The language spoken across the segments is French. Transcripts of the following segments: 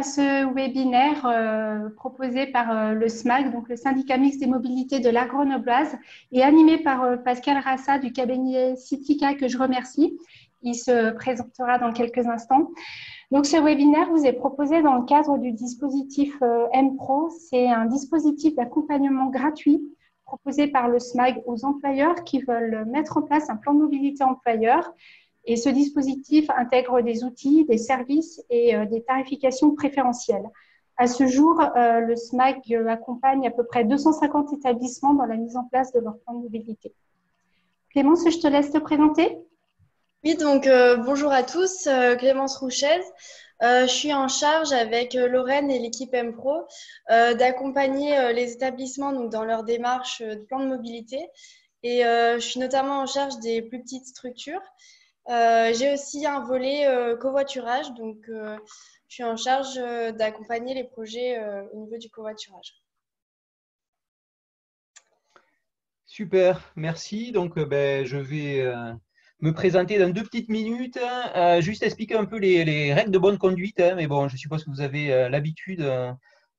à ce webinaire proposé par le SMAG, donc le syndicat mixte des mobilités de la Grenobloise, et animé par Pascal Rassa du cabinet Citica, que je remercie. Il se présentera dans quelques instants. Donc, ce webinaire vous est proposé dans le cadre du dispositif MPRO. C'est un dispositif d'accompagnement gratuit proposé par le SMAG aux employeurs qui veulent mettre en place un plan de mobilité employeur. Et ce dispositif intègre des outils, des services et des tarifications préférentielles. À ce jour, le SMAG accompagne à peu près 250 établissements dans la mise en place de leur plan de mobilité. Clémence, je te laisse te présenter. Oui, donc bonjour à tous, Clémence Rouchez. Je suis en charge avec Lorraine et l'équipe MPRO d'accompagner les établissements donc, dans leur démarche de plan de mobilité. Et je suis notamment en charge des plus petites structures. J'ai aussi un volet covoiturage, donc je suis en charge d'accompagner les projets au niveau du covoiturage. Super, merci. Donc, je vais me présenter dans 2 petites minutes, juste expliquer un peu les règles de bonne conduite. Mais bon, je suppose que vous avez l'habitude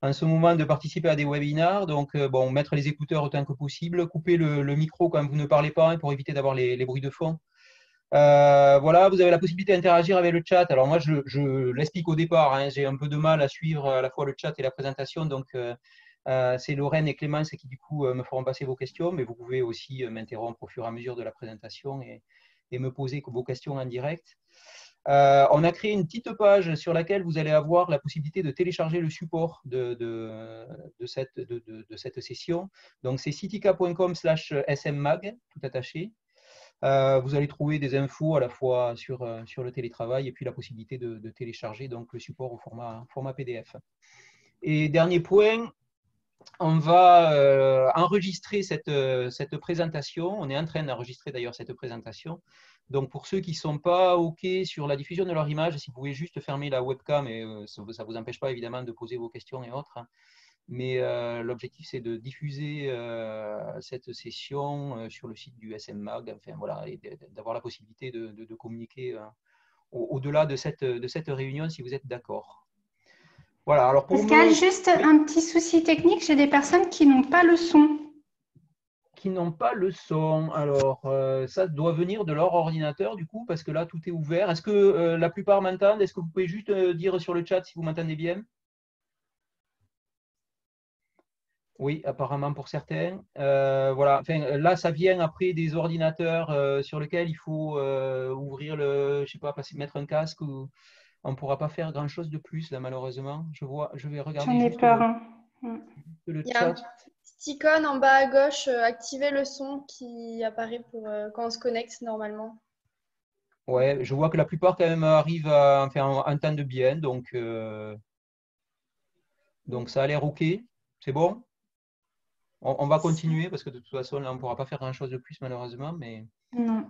en ce moment de participer à des webinaires. Donc, bon, mettre les écouteurs autant que possible, couper le micro quand vous ne parlez pas pour éviter d'avoir les bruits de fond. Voilà, vous avez la possibilité d'interagir avec le chat. Alors moi, je l'explique au départ, j'ai un peu de mal à suivre à la fois le chat et la présentation, donc c'est Lorraine et Clémence qui du coup me feront passer vos questions, mais vous pouvez aussi m'interrompre au fur et à mesure de la présentation et me poser vos questions en direct. On a créé une petite page sur laquelle vous allez avoir la possibilité de télécharger le support de cette session. Donc c'est citica.com/smmag, tout attaché. Vous allez trouver des infos à la fois sur le télétravail et puis la possibilité de télécharger donc, le support au format PDF. Et dernier point, on va enregistrer cette présentation. On est en train d'enregistrer d'ailleurs cette présentation. Donc pour ceux qui ne sont pas OK sur la diffusion de leur image, si vous pouvez juste fermer la webcam, et ça ne vous empêche pas évidemment de poser vos questions et autres. Mais l'objectif, c'est de diffuser cette session sur le site du SMMag, enfin, voilà, et d'avoir la possibilité de communiquer au-delà de cette réunion, si vous êtes d'accord. Voilà, alors pour Pascal, juste un petit souci technique, j'ai des personnes qui n'ont pas le son. Qui n'ont pas le son. Alors, ça doit venir de leur ordinateur, du coup, parce que là, tout est ouvert. Est-ce que la plupart m'entendent? Est-ce que vous pouvez juste dire sur le chat si vous m'entendez bien? Oui, apparemment pour certains. Voilà. Enfin, là, ça vient après des ordinateurs sur lesquels il faut ouvrir je sais pas, mettre un casque. Ou on ne pourra pas faire grand-chose de plus, là, malheureusement. Je vais regarder J'en ai juste peur. le Il y a chat. un petit icône en bas à gauche, activer le son qui apparaît pour quand on se connecte normalement. Ouais, je vois que la plupart quand même arrivent à entendre bien, donc ça a l'air OK. C'est bon? On va continuer parce que de toute façon, là, on ne pourra pas faire grand-chose de plus, malheureusement. Mais... Non.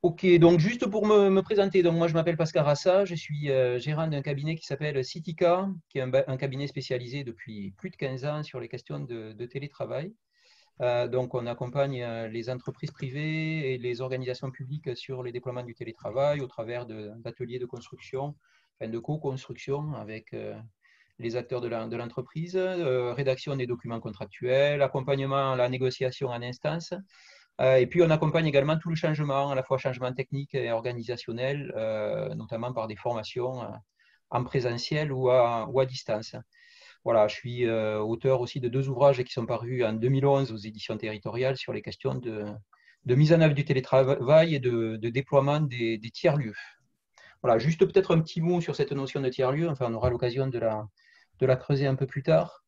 OK, donc juste pour me présenter, donc moi je m'appelle Pascal Rassa, je suis gérant d'un cabinet qui s'appelle Citica, qui est un cabinet spécialisé depuis plus de 15 ans sur les questions de télétravail. Donc on accompagne les entreprises privées et les organisations publiques sur les déploiements du télétravail au travers d'ateliers de construction, de co-construction avec les acteurs de l'entreprise, rédaction des documents contractuels, accompagnement à la négociation en instance. Et puis, on accompagne également tout le changement, à la fois changement technique et organisationnel, notamment par des formations en présentiel ou à distance. Voilà, je suis auteur aussi de 2 ouvrages qui sont parus en 2011 aux éditions territoriales sur les questions de mise en œuvre du télétravail et de déploiement des tiers-lieux. Voilà, juste peut-être un petit mot sur cette notion de tiers-lieu, enfin on aura l'occasion de la creuser un peu plus tard.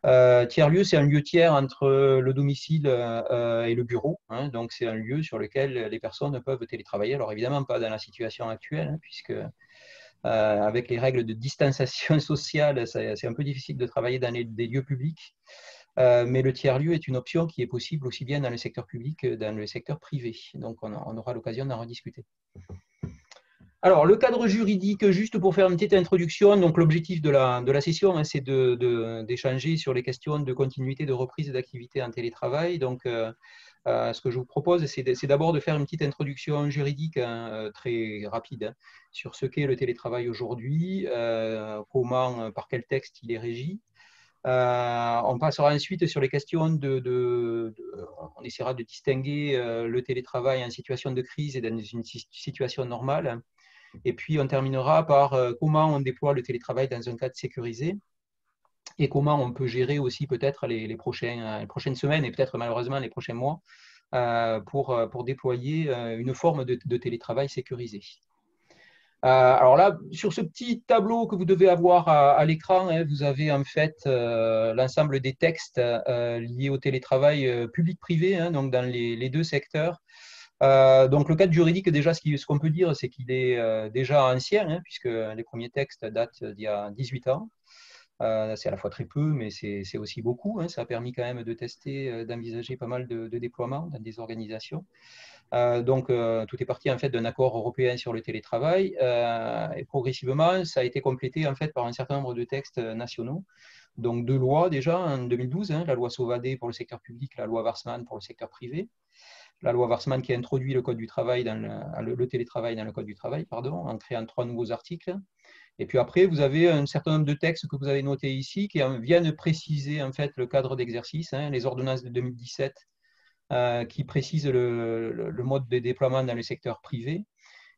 Tiers-lieu, c'est un lieu tiers entre le domicile et le bureau. Donc, c'est un lieu sur lequel les personnes peuvent télétravailler. Alors, évidemment, pas dans la situation actuelle, puisque avec les règles de distanciation sociale, c'est un peu difficile de travailler dans des lieux publics. Mais le tiers-lieu est une option qui est possible aussi bien dans le secteur public que dans le secteur privé. Donc, on aura l'occasion d'en rediscuter. Alors, le cadre juridique, juste pour faire une petite introduction, donc l'objectif de la session, c'est d'échanger sur les questions de continuité de reprise d'activité en télétravail. Donc, Ce que je vous propose, c'est d'abord de faire une petite introduction juridique très rapide sur ce qu'est le télétravail aujourd'hui, par quel texte il est régi. On passera ensuite sur les questions on essaiera de distinguer le télétravail en situation de crise et dans une situation normale. Et puis, on terminera par comment on déploie le télétravail dans un cadre sécurisé et comment on peut gérer aussi peut-être les prochaines semaines et peut-être malheureusement les prochains mois pour déployer une forme de télétravail sécurisé. Alors là, sur ce petit tableau que vous devez avoir à l'écran, vous avez en fait l'ensemble des textes liés au télétravail public-privé, donc dans les deux secteurs. Donc le cadre juridique, déjà, ce qu'on peut dire, c'est qu'il est déjà ancien, puisque les premiers textes datent d'il y a 18 ans. C'est à la fois très peu, mais c'est aussi beaucoup. Ça a permis quand même de tester, d'envisager pas mal de déploiements dans des organisations. Donc, tout est parti en fait d'un accord européen sur le télétravail et progressivement, ça a été complété en fait par un certain nombre de textes nationaux. Donc, deux lois déjà en 2012, la loi Sauvadet pour le secteur public, la loi Warsmann pour le secteur privé. La loi Warsmann qui a introduit le code du travail le télétravail dans le code du travail, en créant 3 nouveaux articles. Et puis après, vous avez un certain nombre de textes que vous avez notés ici qui viennent préciser en fait le cadre d'exercice, les ordonnances de 2017 qui précisent le mode de déploiement dans le secteur privé.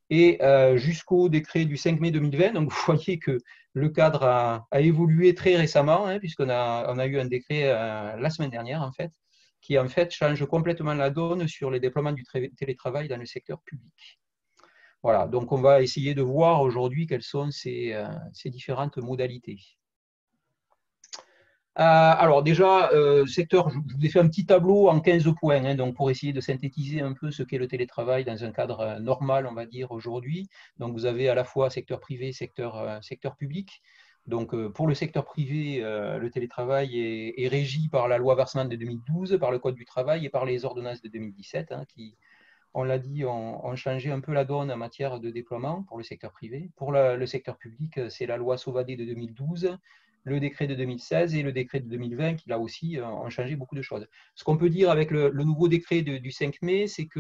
Et jusqu'au décret du 5 mai 2020, donc vous voyez que le cadre a évolué très récemment, puisqu'on a eu un décret la semaine dernière, en fait, qui en fait change complètement la donne sur les déploiements du télétravail dans le secteur public. Voilà, donc on va essayer de voir aujourd'hui quelles sont ces différentes modalités. Alors déjà, secteur, je vous ai fait un petit tableau en 15 points, donc pour essayer de synthétiser un peu ce qu'est le télétravail dans un cadre normal, on va dire, aujourd'hui. Donc vous avez à la fois secteur privé, secteur public. Donc pour le secteur privé, le télétravail est régi par la loi Warsmann de 2012, par le Code du travail et par les ordonnances de 2017, qui, on l'a dit, ont changé un peu la donne en matière de déploiement pour le secteur privé. Pour le secteur public, c'est la loi Sauvadet de 2012, le décret de 2016 et le décret de 2020 qui, là aussi, ont changé beaucoup de choses. Ce qu'on peut dire avec le nouveau décret du 5 mai, c'est que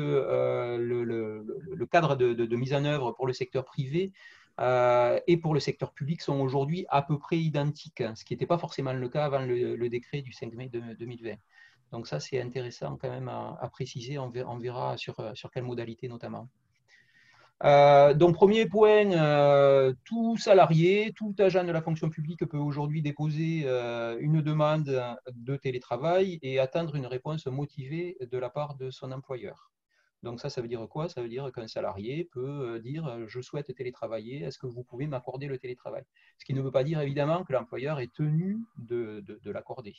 le cadre de mise en œuvre pour le secteur privé et pour le secteur public sont aujourd'hui à peu près identiques, ce qui n'était pas forcément le cas avant le décret du 5 mai 2020. Donc ça, c'est intéressant quand même à préciser. On verra sur quelle modalité notamment. Donc, premier point, tout salarié, tout agent de la fonction publique peut aujourd'hui déposer une demande de télétravail et attendre une réponse motivée de la part de son employeur. Donc ça veut dire quoi? Ça veut dire qu'un salarié peut dire « je souhaite télétravailler, est-ce que vous pouvez m'accorder le télétravail ?» Ce qui ne veut pas dire évidemment que l'employeur est tenu de l'accorder.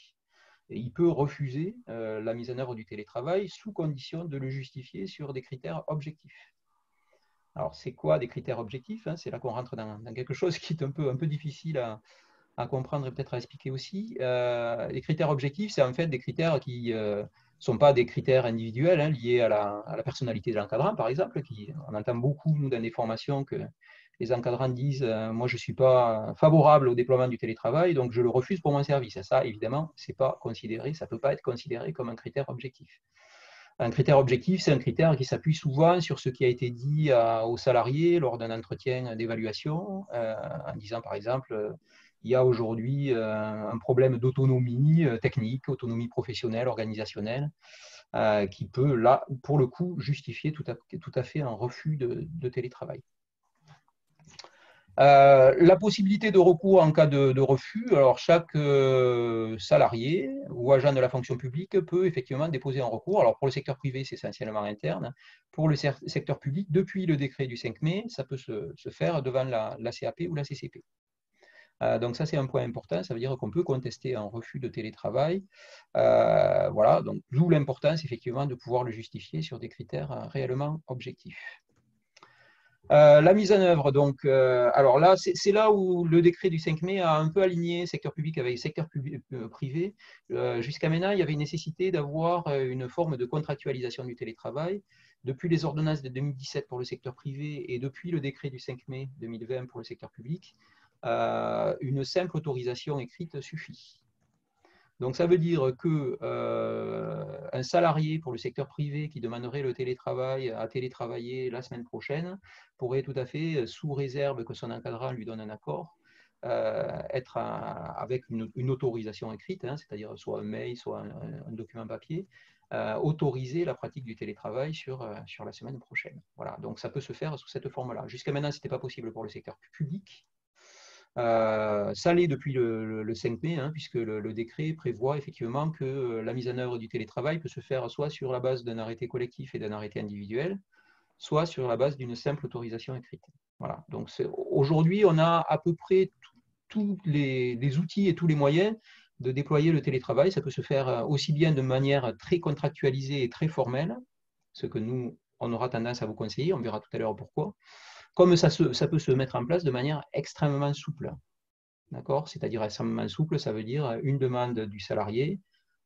Et il peut refuser la mise en œuvre du télétravail sous condition de le justifier sur des critères objectifs. Alors, c'est quoi des critères objectifs? C'est là qu'on rentre dans quelque chose qui est un peu difficile à comprendre et peut-être à expliquer aussi. Les critères objectifs, c'est en fait des critères qui ne sont pas des critères individuels liés à la personnalité de l'encadrant, par exemple. On entend beaucoup, nous, dans des formations, que les encadrants disent moi, je ne suis pas favorable au déploiement du télétravail, donc je le refuse pour mon service. Ça, évidemment, ça ne peut pas être considéré comme un critère objectif. Un critère objectif, c'est un critère qui s'appuie souvent sur ce qui a été dit aux salariés lors d'un entretien d'évaluation, en disant par exemple, il y a aujourd'hui un problème d'autonomie technique, autonomie professionnelle, organisationnelle, qui peut, là, pour le coup, justifier tout à fait un refus de télétravail. La possibilité de recours en cas de refus, alors chaque salarié ou agent de la fonction publique peut effectivement déposer un recours. Alors pour le secteur privé, c'est essentiellement interne. Pour le secteur public, depuis le décret du 5 mai, ça peut se faire devant la CAP ou la CCP. Donc ça, c'est un point important. Ça veut dire qu'on peut contester un refus de télétravail. Voilà, donc d'où l'importance effectivement de pouvoir le justifier sur des critères réellement objectifs. La mise en œuvre, donc, alors là, c'est là où le décret du 5 mai a un peu aligné secteur public avec secteur privé. Jusqu'à maintenant, il y avait une nécessité d'avoir une forme de contractualisation du télétravail. Depuis les ordonnances de 2017 pour le secteur privé et depuis le décret du 5 mai 2020 pour le secteur public, une simple autorisation écrite suffit. Donc, ça veut dire que un salarié pour le secteur privé qui demanderait le télétravail à télétravailler la semaine prochaine pourrait tout à fait, sous réserve que son encadrant lui donne un accord, être avec une autorisation écrite, hein, c'est-à-dire soit un mail, soit un document papier, autoriser la pratique du télétravail sur la semaine prochaine. Voilà, donc ça peut se faire sous cette forme-là. Jusqu'à maintenant, ce n'était pas possible pour le secteur public. Ça l'est depuis le 5 mai, hein, puisque le décret prévoit effectivement que la mise en œuvre du télétravail peut se faire soit sur la base d'un arrêté collectif et d'un arrêté individuel, soit sur la base d'une simple autorisation écrite. Voilà. Donc aujourd'hui, on a à peu près tous les outils et tous les moyens de déployer le télétravail. Ça peut se faire aussi bien de manière très contractualisée et très formelle, ce que nous, on aura tendance à vous conseiller, on verra tout à l'heure pourquoi, comme ça peut se mettre en place de manière extrêmement souple. D'accord ? C'est-à-dire extrêmement souple, ça veut dire une demande du salarié,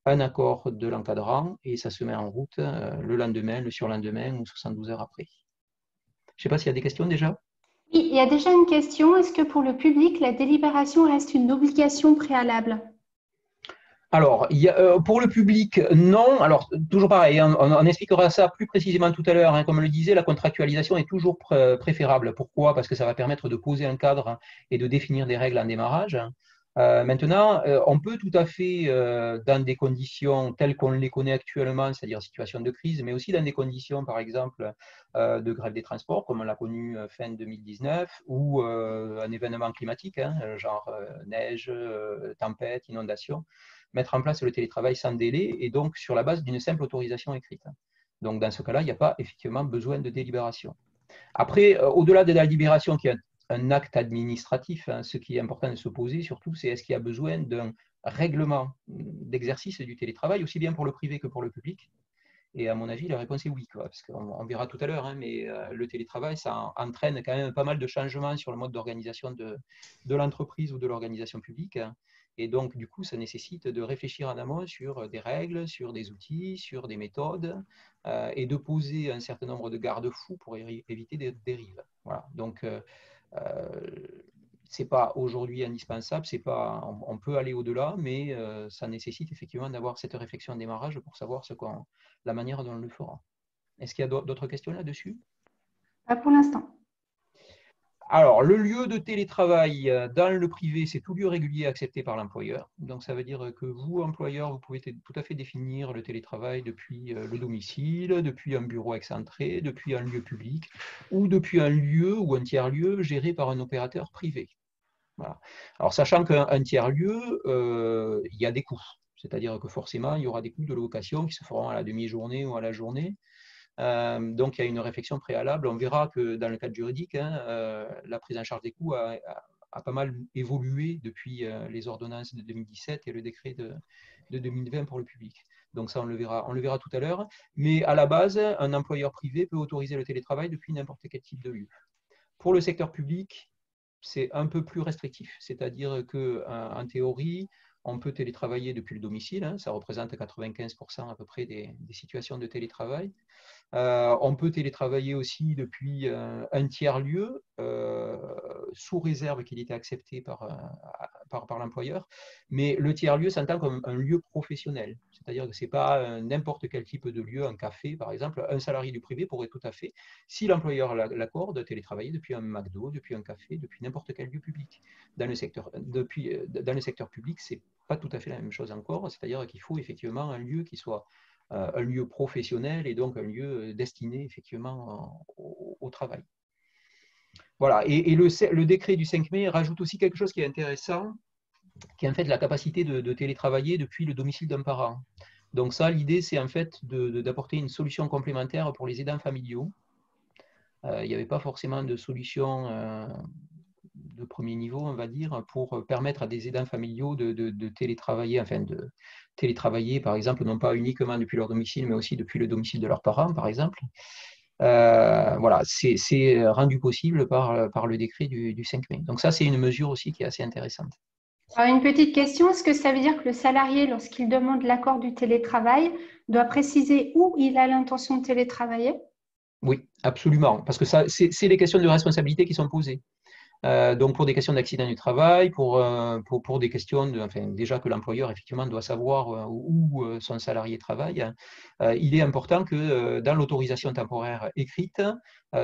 un accord de l'encadrant, et ça se met en route le lendemain, le surlendemain ou 72 heures après. Je ne sais pas s'il y a des questions déjà. Oui, il y a déjà une question. Est-ce que pour le public, la délibération reste une obligation préalable? Alors, pour le public, non. Alors, toujours pareil, hein, on expliquera ça plus précisément tout à l'heure. Hein, comme le disait, la contractualisation est toujours préférable. Pourquoi? Parce que ça va permettre de poser un cadre et de définir des règles en démarrage. Maintenant, on peut tout à fait, dans des conditions telles qu'on les connaît actuellement, c'est-à-dire situation de crise, mais aussi dans des conditions, par exemple, de grève des transports, comme on l'a connu fin 2019, ou un événement climatique, hein, genre neige, tempête, inondation, mettre en place le télétravail sans délai et donc sur la base d'une simple autorisation écrite. Donc, dans ce cas-là, il n'y a pas effectivement besoin de délibération. Après, au-delà de la délibération qui est un acte administratif, hein, ce qui est important de se poser surtout, c'est est-ce qu'il y a besoin d'un règlement d'exercice du télétravail, aussi bien pour le privé que pour le public? Et à mon avis, la réponse est oui, quoi, parce qu'on verra tout à l'heure, hein, mais le télétravail, ça entraîne quand même pas mal de changements sur le mode d'organisation de l'entreprise ou de l'organisation publique. Hein. Et donc, du coup, ça nécessite de réfléchir en amont sur des règles, sur des outils, sur des méthodes, et de poser un certain nombre de garde-fous pour éviter des dérives. Voilà. Donc, ce n'est pas aujourd'hui indispensable, on peut aller au-delà, mais ça nécessite effectivement d'avoir cette réflexion en démarrage pour savoir la manière dont on le fera. Est-ce qu'il y a d'autres questions là-dessus? Pas pour l'instant. Alors, le lieu de télétravail dans le privé, c'est tout lieu régulier accepté par l'employeur. Donc, ça veut dire que vous, employeur, vous pouvez tout à fait définir le télétravail depuis le domicile, depuis un bureau excentré, depuis un lieu public ou depuis un lieu ou un tiers-lieu géré par un opérateur privé. Voilà. Alors, sachant qu'un tiers-lieu, il y a des coûts. C'est-à-dire que forcément, il y aura des coûts de location qui se feront à la demi-journée ou à la journée. Donc, il y a une réflexion préalable. On verra que dans le cadre juridique, hein, la prise en charge des coûts a pas mal évolué depuis les ordonnances de 2017 et le décret de 2020 pour le public. Donc ça, on le verra tout à l'heure. Mais à la base, un employeur privé peut autoriser le télétravail depuis n'importe quel type de lieu. Pour le secteur public, c'est un peu plus restrictif. C'est-à-dire qu'en théorie, on peut télétravailler depuis le domicile. Hein, ça représente 95% à peu près des situations de télétravail. On peut télétravailler aussi depuis un tiers-lieu, sous réserve qu'il était accepté par l'employeur. Mais le tiers-lieu s'entend comme un lieu professionnel. C'est-à-dire que ce n'est pas n'importe quel type de lieu, un café par exemple. Un salarié du privé pourrait tout à fait, si l'employeur l'accorde, télétravailler depuis un McDo, depuis un café, depuis n'importe quel lieu public. Dans le secteur public, ce n'est pas tout à fait la même chose encore. C'est-à-dire qu'il faut effectivement un lieu qui soit un lieu professionnel et donc un lieu destiné effectivement au travail. Voilà, et le décret du 5 mai rajoute aussi quelque chose qui est intéressant, qui est en fait la capacité de télétravailler depuis le domicile d'un parent. Donc ça, l'idée, c'est en fait d'apporter une solution complémentaire pour les aidants familiaux. Il n'y avait pas forcément de solution de premier niveau, on va dire, pour permettre à des aidants familiaux de télétravailler, enfin de télétravailler, par exemple, non pas uniquement depuis leur domicile, mais aussi depuis le domicile de leurs parents, par exemple. Voilà, c'est rendu possible par le décret du 5 mai. Donc ça, c'est une mesure aussi qui est assez intéressante. Alors, une petite question, est-ce que ça veut dire que le salarié, lorsqu'il demande l'accord du télétravail, doit préciser où il a l'intention de télétravailler? Oui, absolument, parce que c'est les questions de responsabilité qui sont posées. Donc, pour des questions d'accident du travail, pour des questions, enfin, déjà que l'employeur, effectivement, doit savoir où son salarié travaille, il est important que dans l'autorisation temporaire écrite,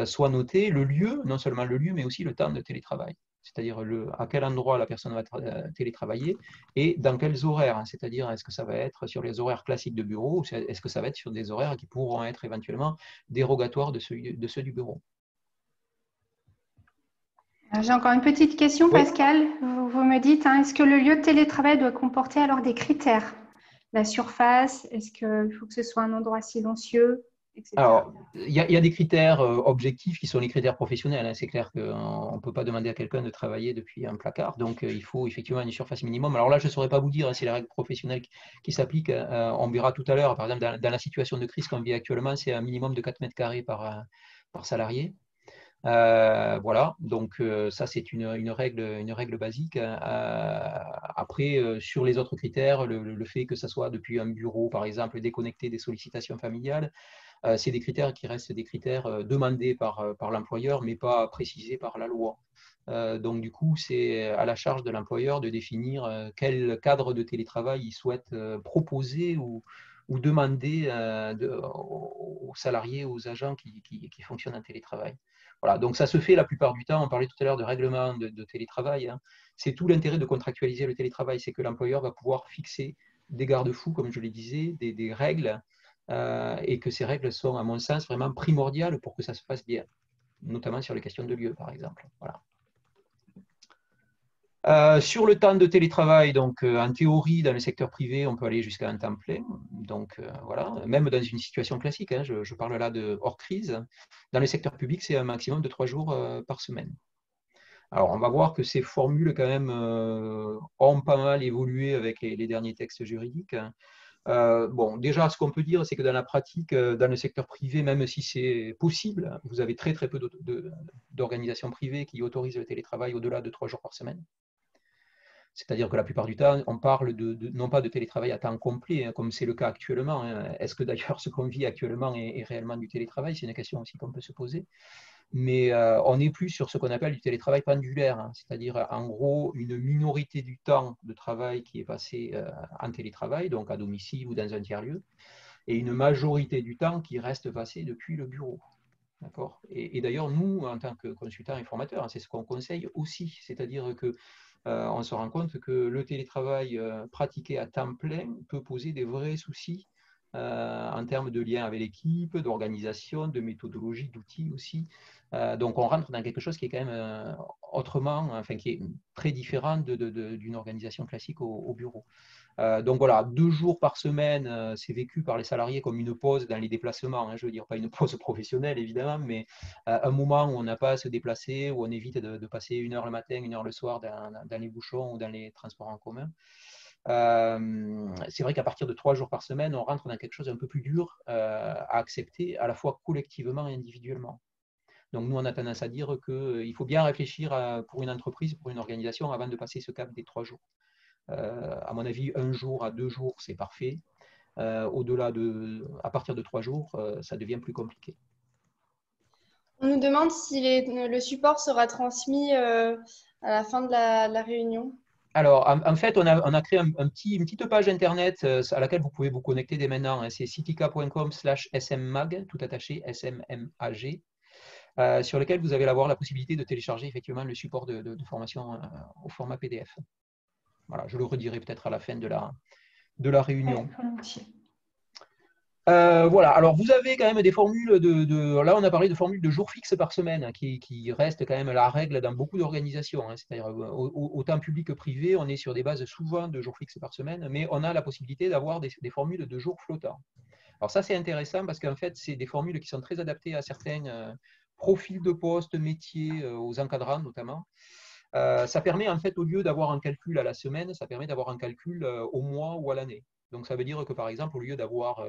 soit noté le lieu, non seulement le lieu, mais aussi le temps de télétravail. C'est-à-dire à quel endroit la personne va télétravailler et dans quels horaires. Hein. C'est-à-dire, est-ce que ça va être sur les horaires classiques de bureau ou est-ce que ça va être sur des horaires qui pourront être éventuellement dérogatoires de ceux du bureau. J'ai encore une petite question, Oui. Pascal. Vous me dites, hein, est-ce que le lieu de télétravail doit comporter alors des critères? La surface, est-ce qu'il faut que ce soit un endroit silencieux, etc. Alors, il y a des critères objectifs qui sont les critères professionnels. Hein. C'est clair qu'on ne peut pas demander à quelqu'un de travailler depuis un placard. Donc, il faut effectivement une surface minimum. Alors là, je ne saurais pas vous dire, hein, c'est les règles professionnelles qui s'appliquent. On verra tout à l'heure, par exemple, dans la situation de crise qu'on vit actuellement, c'est un minimum de 4 mètres carrés par salarié. Voilà, donc ça c'est une règle basique. Après, sur les autres critères, le fait que ça soit depuis un bureau, par exemple, déconnecté des sollicitations familiales, c'est des critères qui restent des critères demandés par l'employeur, mais pas précisés par la loi. Donc du coup, c'est à la charge de l'employeur de définir quel cadre de télétravail il souhaite proposer ou demander aux salariés, aux agents qui fonctionnent en télétravail. Voilà, donc ça se fait la plupart du temps. On parlait tout à l'heure de règlement de télétravail. Hein. C'est tout l'intérêt de contractualiser le télétravail, c'est que l'employeur va pouvoir fixer des garde-fous, comme je le disais, des règles, et que ces règles sont, à mon sens, vraiment primordiales pour que ça se fasse bien, notamment sur les questions de lieu, par exemple. Voilà. Sur le temps de télétravail, donc en théorie, dans le secteur privé, on peut aller jusqu'à un temps plein. Donc voilà, même dans une situation classique, hein, je parle là de hors crise. Dans le secteur public, c'est un maximum de 3 jours par semaine. Alors, on va voir que ces formules, quand même, ont pas mal évolué avec les derniers textes juridiques. Bon, déjà, ce qu'on peut dire, c'est que dans la pratique, dans le secteur privé, même si c'est possible, vous avez très très peu d'organisations privées qui autorisent le télétravail au-delà de 3 jours par semaine. C'est-à-dire que la plupart du temps, on parle non pas de télétravail à temps complet, hein, comme c'est le cas actuellement. Hein. Est-ce que d'ailleurs ce qu'on vit actuellement est réellement du télétravail? C'est une question aussi qu'on peut se poser. Mais on est plus sur ce qu'on appelle du télétravail pendulaire, hein, c'est-à-dire en gros une minorité du temps de travail qui est passé en télétravail, donc à domicile ou dans un tiers-lieu, et une majorité du temps qui reste passé depuis le bureau. D'accord. Et d'ailleurs, nous, en tant que consultants et formateurs, hein, c'est ce qu'on conseille aussi, c'est-à-dire que on se rend compte que le télétravail pratiqué à temps plein peut poser des vrais soucis en termes de lien avec l'équipe, d'organisation, de méthodologie, d'outils aussi. Donc on rentre dans quelque chose qui est quand même autrement, enfin qui est très différent d'une organisation classique au bureau. Donc voilà, 2 jours par semaine, c'est vécu par les salariés comme une pause dans les déplacements. Hein, je veux dire, pas une pause professionnelle évidemment, mais un moment où on n'a pas à se déplacer, où on évite de passer 1 heure le matin, 1 heure le soir dans les bouchons ou dans les transports en commun. C'est vrai qu'à partir de 3 jours par semaine, on rentre dans quelque chose d'un peu plus dur à accepter, à la fois collectivement et individuellement. Donc nous, on a tendance à dire qu'il faut bien réfléchir pour une entreprise, pour une organisation, avant de passer ce cap des 3 jours. À mon avis, 1 jour à 2 jours, c'est parfait. Au-delà à partir de 3 jours, ça devient plus compliqué. On nous demande si le support sera transmis à la fin de la réunion. Alors, en fait, on a créé une petite page internet à laquelle vous pouvez vous connecter dès maintenant. Hein. C'est citica.com/smmag, tout attaché, SMMAG, sur lequel vous allez avoir la possibilité de télécharger effectivement le support de formation au format PDF. Voilà, je le redirai peut-être à la fin de la réunion. Voilà, alors vous avez quand même des formules là on a parlé de formules de jours fixes par semaine, hein, qui restent quand même la règle dans beaucoup d'organisations, hein, c'est-à-dire autant public que privé, on est sur des bases souvent de jours fixes par semaine, mais on a la possibilité d'avoir des formules de jours flottants. Alors ça c'est intéressant parce qu'en fait c'est des formules qui sont très adaptées à certains profils de poste, métiers, aux encadrants notamment. Ça permet en fait, au lieu d'avoir un calcul à la semaine, ça permet d'avoir un calcul au mois ou à l'année. Donc ça veut dire que par exemple, au lieu d'avoir,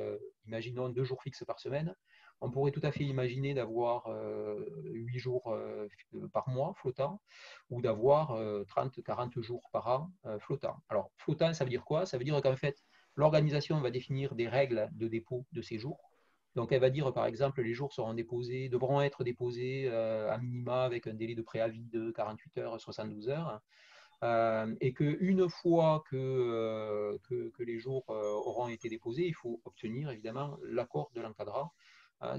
imaginons 2 jours fixes par semaine, on pourrait tout à fait imaginer d'avoir 8 jours par mois flottants ou d'avoir 30-40 jours par an flottants. Alors flottant, ça veut dire quoi? Ça veut dire qu'en fait, l'organisation va définir des règles de dépôt de ces jours. Donc, elle va dire, par exemple, les jours devront être déposés à minima avec un délai de préavis de 48 heures, 72 heures. Et qu'une fois que les jours auront été déposés, il faut obtenir évidemment l'accord de l'encadrant.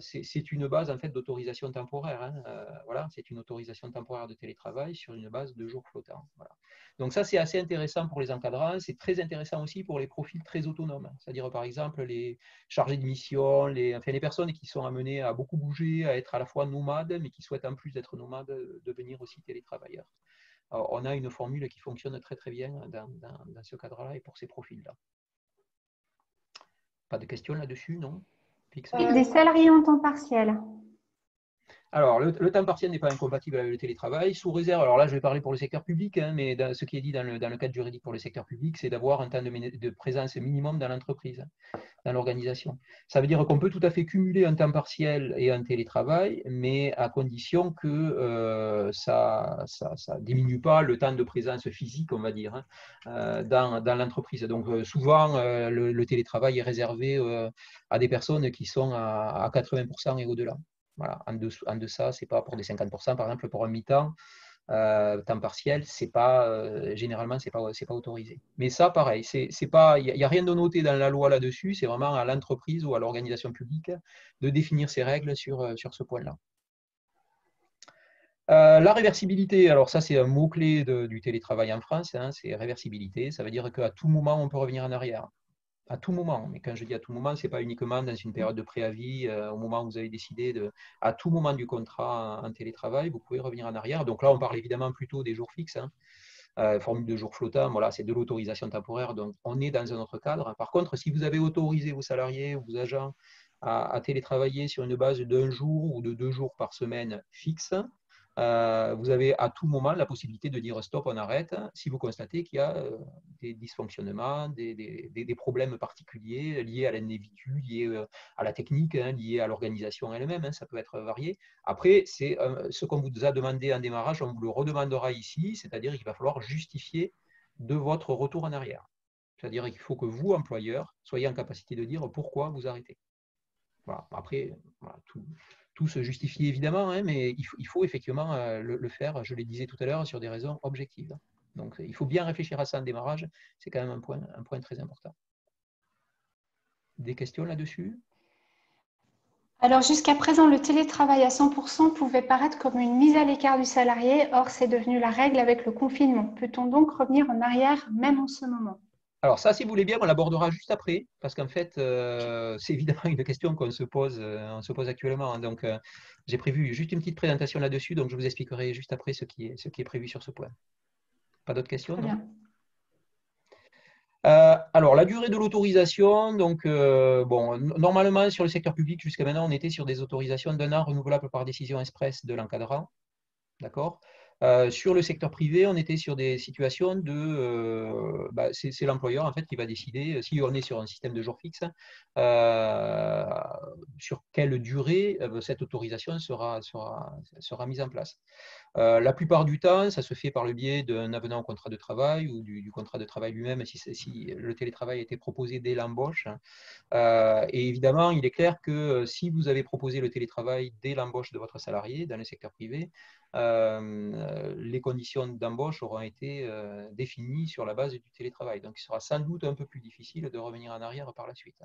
C'est une base en fait d'autorisation temporaire. Hein. Voilà, c'est une autorisation temporaire de télétravail sur une base de jours flottants. Voilà. Donc ça, c'est assez intéressant pour les encadrants. C'est très intéressant aussi pour les profils très autonomes. C'est-à-dire, par exemple, les chargés de mission, les personnes qui sont amenées à beaucoup bouger, à être à la fois nomades, mais qui souhaitent en plus d'être nomades, devenir aussi télétravailleurs. Alors, on a une formule qui fonctionne très très bien dans ce cadre-là et pour ces profils-là. Pas de questions là-dessus, non? Fixe. Des salariés en temps partiel. Alors, le temps partiel n'est pas incompatible avec le télétravail, sous réserve, alors là je vais parler pour le secteur public, hein, mais ce qui est dit dans le cadre juridique pour le secteur public, c'est d'avoir un temps de présence minimum dans l'entreprise, dans l'organisation. Ça veut dire qu'on peut tout à fait cumuler un temps partiel et un télétravail, mais à condition que ça ne diminue pas le temps de présence physique, on va dire, hein, dans l'entreprise. Donc souvent, le télétravail est réservé à des personnes qui sont à 80% et au-delà. Voilà. En deçà, ce n'est pas pour des 50%, par exemple, pour un mi-temps, temps partiel, généralement, ce n'est pas autorisé. Mais ça, pareil, il n'y a rien de noté dans la loi là-dessus, c'est vraiment à l'entreprise ou à l'organisation publique de définir ses règles sur ce point-là. La réversibilité, alors ça, c'est un mot-clé du télétravail en France, hein, c'est réversibilité, ça veut dire qu'à tout moment, on peut revenir en arrière. À tout moment, mais quand je dis à tout moment, ce n'est pas uniquement dans une période de préavis, au moment où vous avez décidé à tout moment du contrat en télétravail, vous pouvez revenir en arrière. Donc là, on parle évidemment plutôt des jours fixes, hein. Formule de jours flottants, voilà, c'est de l'autorisation temporaire, donc on est dans un autre cadre. Par contre, si vous avez autorisé vos salariés ou vos agents à télétravailler sur une base d'un jour ou de 2 jours par semaine fixe, vous avez à tout moment la possibilité de dire stop, on arrête, si vous constatez qu'il y a des dysfonctionnements, des problèmes particuliers liés à l'individu, liés à la technique, hein, liés à l'organisation elle-même, hein, ça peut être varié. Après, c'est ce qu'on vous a demandé en démarrage, on vous le redemandera ici, c'est-à-dire qu'il va falloir justifier de votre retour en arrière. C'est-à-dire qu'il faut que vous, employeur, soyez en capacité de dire pourquoi vous arrêtez. Voilà. Après, voilà, tout se justifie évidemment, hein, mais il faut effectivement le faire, je le disais tout à l'heure, sur des raisons objectives. Donc il faut bien réfléchir à ça en démarrage, c'est quand même un point très important. Des questions là-dessus? Alors jusqu'à présent, le télétravail à 100% pouvait paraître comme une mise à l'écart du salarié, or c'est devenu la règle avec le confinement. Peut-on donc revenir en arrière même en ce moment? Alors ça, si vous voulez bien, on l'abordera juste après, parce qu'en fait, c'est évidemment une question qu'on se pose actuellement. Hein. Donc, j'ai prévu juste une petite présentation là-dessus, donc je vous expliquerai juste après ce qui est prévu sur ce point. Pas d'autres questions, non? Alors, la durée de l'autorisation, donc, bon, normalement, sur le secteur public, jusqu'à maintenant, on était sur des autorisations d'1 an renouvelables par décision express de l'encadrant. D'accord? Sur le secteur privé, on était sur des situations c'est l'employeur en fait qui va décider si on est sur un système de jours fixe, sur quelle durée cette autorisation sera mise en place. La plupart du temps, ça se fait par le biais d'un avenant au contrat de travail ou du contrat de travail lui-même si le télétravail a été proposé dès l'embauche. Et évidemment, il est clair que si vous avez proposé le télétravail dès l'embauche de votre salarié dans le secteur privé, les conditions d'embauche auront été définies sur la base du télétravail. Donc, il sera sans doute un peu plus difficile de revenir en arrière par la suite.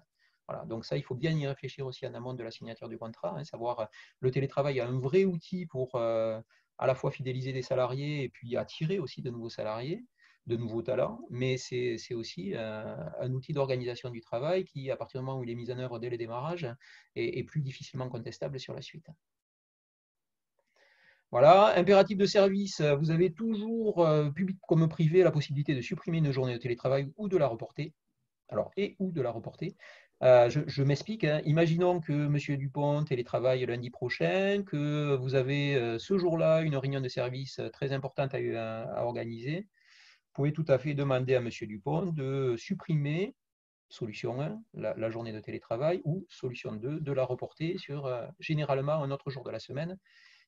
Voilà. Donc ça, il faut bien y réfléchir aussi en amont de la signature du contrat, hein, savoir le télétravail est un vrai outil pour à la fois fidéliser des salariés et puis attirer aussi de nouveaux salariés, de nouveaux talents, mais c'est aussi un outil d'organisation du travail qui, à partir du moment où il est mis en œuvre dès le démarrage, est plus difficilement contestable sur la suite. Voilà, impératif de service, vous avez toujours, public comme privé, la possibilité de supprimer une journée de télétravail ou de la reporter. Alors, et ou de la reporter. Je m'explique. Hein. Imaginons que M. Dupont télétravaille lundi prochain, que vous avez ce jour-là une réunion de service très importante à organiser. Vous pouvez tout à fait demander à M. Dupont de supprimer, solution 1, la journée de télétravail, ou solution 2, de la reporter sur généralement un autre jour de la semaine,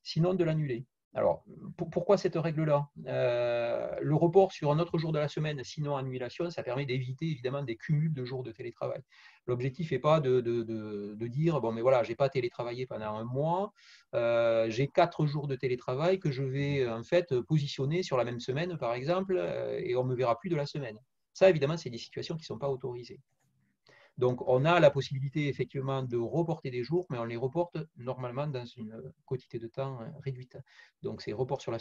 sinon de l'annuler. Alors, pourquoi cette règle-là? Le report sur un autre jour de la semaine, sinon annulation, ça permet d'éviter évidemment des cumuls de jours de télétravail. L'objectif n'est pas de dire, bon, mais voilà, je n'ai pas télétravaillé pendant un mois, j'ai 4 jours de télétravail que je vais en fait positionner sur la même semaine, par exemple, et on ne me verra plus de la semaine. Ça, évidemment, c'est des situations qui ne sont pas autorisées. Donc, on a la possibilité effectivement de reporter des jours, mais on les reporte normalement dans une quantité de temps réduite. Donc, c'est report sur la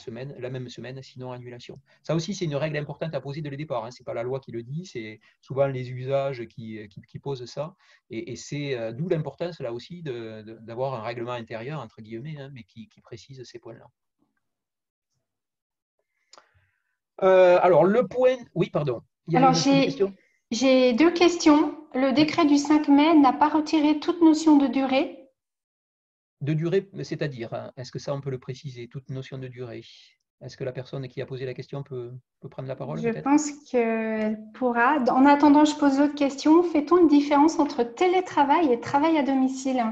même semaine, sinon annulation. Ça aussi, c'est une règle importante à poser dès le départ. Ce n'est pas la loi qui le dit, c'est souvent les usages qui posent ça. Et c'est d'où l'importance là aussi d'avoir un règlement intérieur, entre guillemets, mais qui précise ces points-là. Alors, le point… Oui, pardon. Il y avait Alors, une question ? j'ai 2 questions. Le décret du 5 mai n'a pas retiré toute notion de durée. De durée, c'est-à-dire, est-ce que ça, on peut le préciser, toute notion de durée? Est-ce que la personne qui a posé la question peut prendre la parole, Je peut-être? pense qu'elle pourra. En attendant, je pose l'autre question. Fait-on une différence entre télétravail et travail à domicile?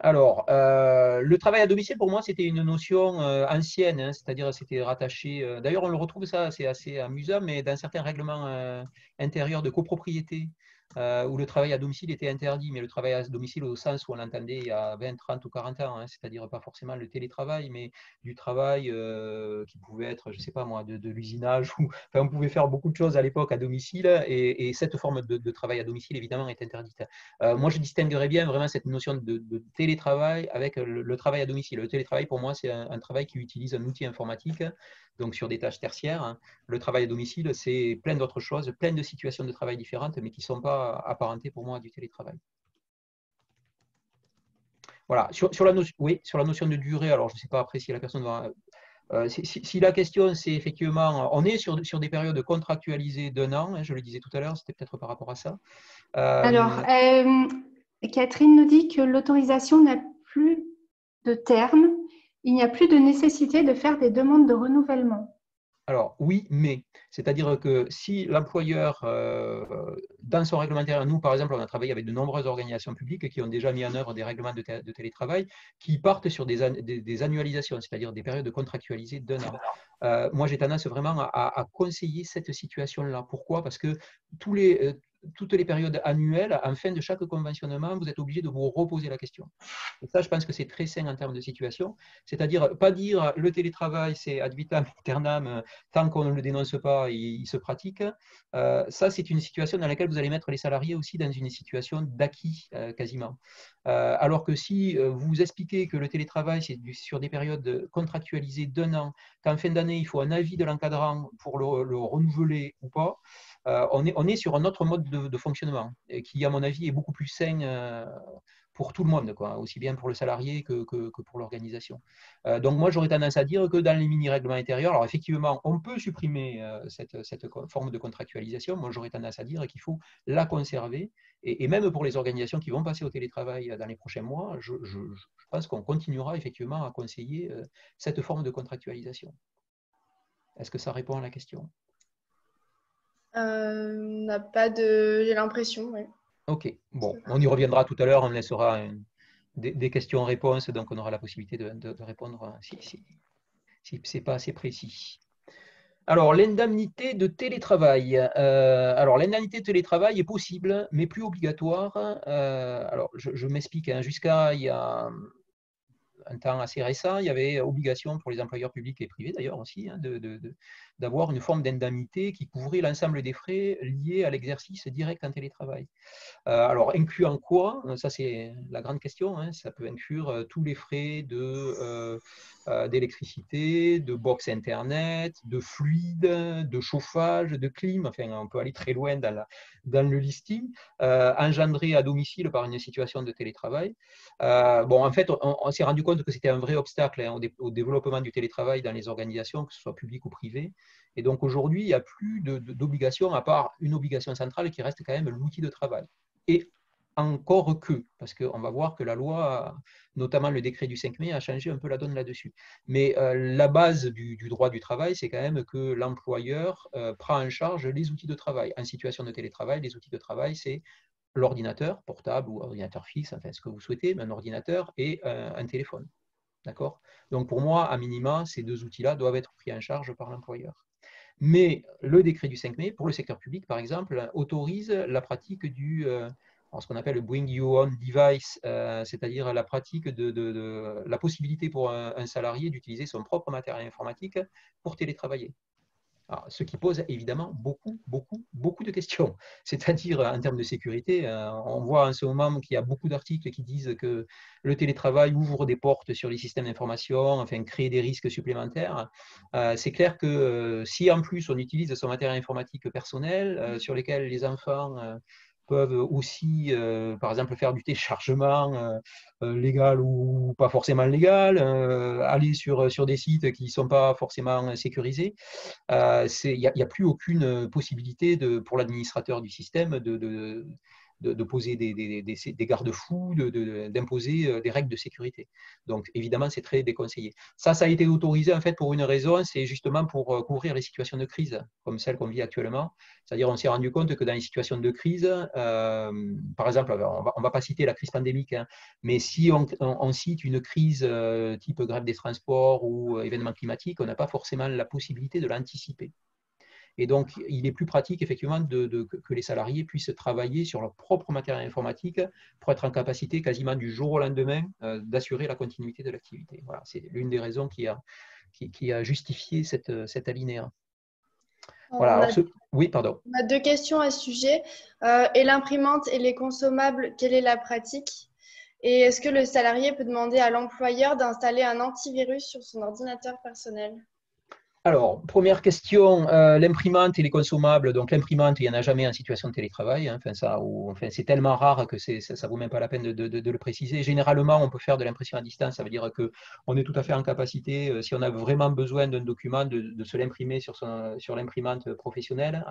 Alors, le travail à domicile, pour moi, c'était une notion ancienne, c'est-à-dire c'était rattaché. D'ailleurs, on le retrouve ça, c'est assez amusant, mais dans certains règlements intérieurs de copropriété, où le travail à domicile était interdit, mais le travail à domicile au sens où on l'entendait il y a 20, 30 ou 40 ans, c'est-à-dire pas forcément le télétravail, mais du travail qui pouvait être, je ne sais pas moi, de l'usinage, ou enfin, on pouvait faire beaucoup de choses à l'époque à domicile, et cette forme de travail à domicile, évidemment, est interdite. Moi, je distinguerais bien vraiment cette notion de télétravail avec le travail à domicile. Le télétravail, pour moi, c'est un travail qui utilise un outil informatique, donc sur des tâches tertiaires. Le travail à domicile, c'est plein d'autres choses, plein de situations de travail différentes, mais qui ne sont pas apparentées pour moi à du télétravail. Voilà, sur la notion de durée, alors je ne sais pas après si la personne va… si la question, c'est effectivement, on est sur des périodes contractualisées d'1 an, je le disais tout à l'heure, c'était peut-être par rapport à ça. Alors, Catherine nous dit que l'autorisation n'a plus de terme. Il n'y a plus de nécessité de faire des demandes de renouvellement. Alors oui, mais c'est-à-dire que si l'employeur, dans son règlement intérieur, nous par exemple, on a travaillé avec de nombreuses organisations publiques qui ont déjà mis en œuvre des règlements de télétravail qui partent sur des annualisations, c'est-à-dire des périodes contractualisées d'1 an. Moi, j'ai tendance vraiment à conseiller cette situation-là. Pourquoi? Parce que toutes les périodes annuelles, en fin de chaque conventionnement, vous êtes obligé de vous reposer la question. Et ça, je pense que c'est très sain en termes de situation. C'est-à-dire, pas dire le télétravail, c'est ad vitam aeternam, tant qu'on ne le dénonce pas, il se pratique. Ça, c'est une situation dans laquelle vous allez mettre les salariés aussi dans une situation d'acquis quasiment. Alors que si vous expliquez que le télétravail, c'est sur des périodes contractualisées d'1 an, qu'en fin d'année, il faut un avis de l'encadrant pour le renouveler ou pas, on est sur un autre mode de fonctionnement qui, à mon avis, est beaucoup plus sain pour tout le monde, quoi, aussi bien pour le salarié que pour l'organisation. Donc moi, j'aurais tendance à dire que dans les mini-règlements intérieurs, alors effectivement, on peut supprimer cette forme de contractualisation. Moi, j'aurais tendance à dire qu'il faut la conserver. Et même pour les organisations qui vont passer au télétravail dans les prochains mois, je pense qu'on continuera effectivement à conseiller cette forme de contractualisation. Est-ce que ça répond à la question? N'a pas de… J'ai l'impression, oui. Ok, bon, on y reviendra tout à l'heure, on laissera des questions-réponses, donc on aura la possibilité de répondre si ce n'est pas assez précis. Alors, l'indemnité de télétravail. Alors, l'indemnité de télétravail est possible, mais plus obligatoire. Alors, je m'explique, jusqu'à il y a un temps assez récent, il y avait obligation pour les employeurs publics et privés d'ailleurs aussi d'avoir une forme d'indemnité qui couvrait l'ensemble des frais liés à l'exercice direct en télétravail. Alors, incluant quoi? Ça, c'est la grande question. Ça peut inclure tous les frais d'électricité, de box Internet, de fluide, de chauffage, de clim. Enfin, on peut aller très loin dans le listing, engendré à domicile par une situation de télétravail. Bon, en fait, on s'est rendu compte que c'était un vrai obstacle au développement du télétravail dans les organisations, que ce soit publiques ou privées. Et donc, aujourd'hui, il n'y a plus d'obligation, à part une obligation centrale qui reste quand même l'outil de travail. Et encore que, parce qu'on va voir que la loi, notamment le décret du 5 mai, a changé un peu la donne là-dessus. Mais la base du droit du travail, c'est quand même que l'employeur prend en charge les outils de travail. En situation de télétravail, les outils de travail, c'est l'ordinateur portable ou ordinateur fixe, enfin ce que vous souhaitez, mais un ordinateur et un téléphone. D'accord? Donc pour moi, à minima, ces deux outils-là doivent être pris en charge par l'employeur. Mais le décret du 5 mai, pour le secteur public, par exemple, autorise la pratique ce qu'on appelle le Bring Your Own Device, c'est-à-dire la pratique de la possibilité pour un salarié d'utiliser son propre matériel informatique pour télétravailler. Alors, ce qui pose évidemment beaucoup de questions. C'est-à-dire, en termes de sécurité, on voit en ce moment qu'il y a beaucoup d'articles qui disent que le télétravail ouvre des portes sur les systèmes d'information, enfin, crée des risques supplémentaires. C'est clair que si en plus on utilise son matériel informatique personnel, sur lesquels les enfants peuvent aussi, par exemple, faire du téléchargement légal ou pas forcément légal, aller sur des sites qui ne sont pas forcément sécurisés, il n'y a plus aucune possibilité pour l'administrateur du système de poser des garde-fous, d'imposer des règles de sécurité. Donc, évidemment, c'est très déconseillé. Ça a été autorisé en fait pour une raison, c'est justement pour couvrir les situations de crise, comme celle qu'on vit actuellement. C'est-à-dire, on s'est rendu compte que dans les situations de crise, par exemple, on ne va pas citer la crise pandémique, hein, mais si on cite une crise type grève des transports ou événement climatique, on n'a pas forcément la possibilité de l'anticiper. Et donc, il est plus pratique, effectivement, que les salariés puissent travailler sur leur propre matériel informatique pour être en capacité, quasiment du jour au lendemain, d'assurer la continuité de l'activité. Voilà, c'est l'une des raisons qui a justifié cet alinéa. Voilà, oui, pardon. On a deux questions à ce sujet. Et l'imprimante et les consommables, quelle est la pratique? Et est-ce que le salarié peut demander à l'employeur d'installer un antivirus sur son ordinateur personnel? Alors, première question, l'imprimante et les consommables. Donc, l'imprimante, il n'y en a jamais en situation de télétravail. Hein, c'est tellement rare que ça ne vaut même pas la peine de le préciser. Généralement, on peut faire de l'impression à distance. Ça veut dire qu'on est tout à fait en capacité, si on a vraiment besoin d'un document, de se l'imprimer sur l'imprimante professionnelle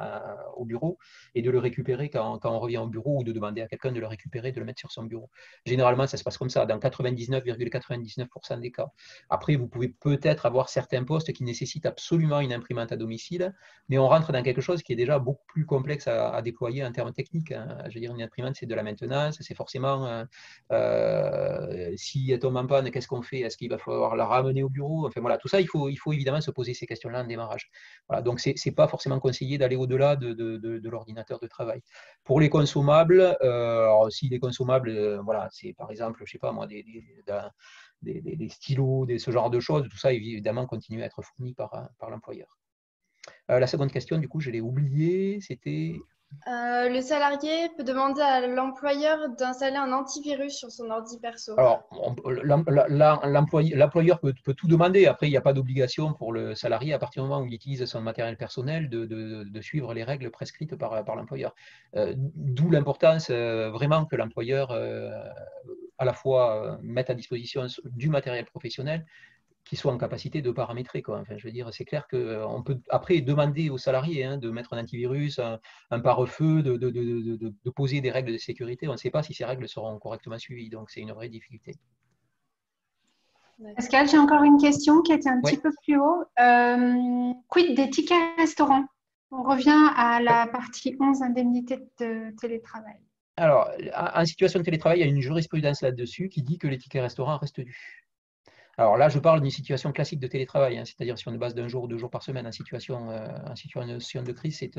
au bureau et de le récupérer quand on revient au bureau ou de demander à quelqu'un de le récupérer, de le mettre sur son bureau. Généralement, ça se passe comme ça, dans 99,99% des cas. Après, vous pouvez peut-être avoir certains postes qui nécessitent absolument une imprimante à domicile, mais on rentre dans quelque chose qui est déjà beaucoup plus complexe à déployer en termes techniques. Je veux dire, une imprimante, c'est de la maintenance, c'est forcément, si elle tombe en panne, qu'est-ce qu'on fait? Est-ce qu'il va falloir la ramener au bureau? Enfin voilà, tout ça, il faut évidemment se poser ces questions-là en démarrage. Voilà, donc, ce n'est pas forcément conseillé d'aller au-delà de l'ordinateur de travail. Pour les consommables, alors, si les consommables, voilà, c'est par exemple, je ne sais pas moi, des stylos, ce genre de choses, tout ça évidemment continue à être fourni par l'employeur. La seconde question, du coup, je l'ai oubliée, c'était… Le salarié peut demander à l'employeur d'installer un antivirus sur son ordi perso. Alors, l'employeur peut tout demander. Après, il n'y a pas d'obligation pour le salarié, à partir du moment où il utilise son matériel personnel, de suivre les règles prescrites par l'employeur. D'où l'importance vraiment que l'employeur à la fois mette à disposition du matériel professionnel qui soit en capacité de paramétrer, quoi. Enfin, je veux dire, c'est clair qu'on peut après demander aux salariés de mettre un antivirus, un pare-feu, de poser des règles de sécurité. On ne sait pas si ces règles seront correctement suivies, donc c'est une vraie difficulté. Pascal, j'ai encore une question qui était un petit Oui. peu plus haut. Quid des tickets restaurants? On revient à la partie 11, indemnité de télétravail. Alors, en situation de télétravail, il y a une jurisprudence là-dessus qui dit que les tickets restaurants restent dus. Alors là, je parle d'une situation classique de télétravail, c'est-à-dire sur une base d'un jour ou 2 jours par semaine. En situation de crise, c'est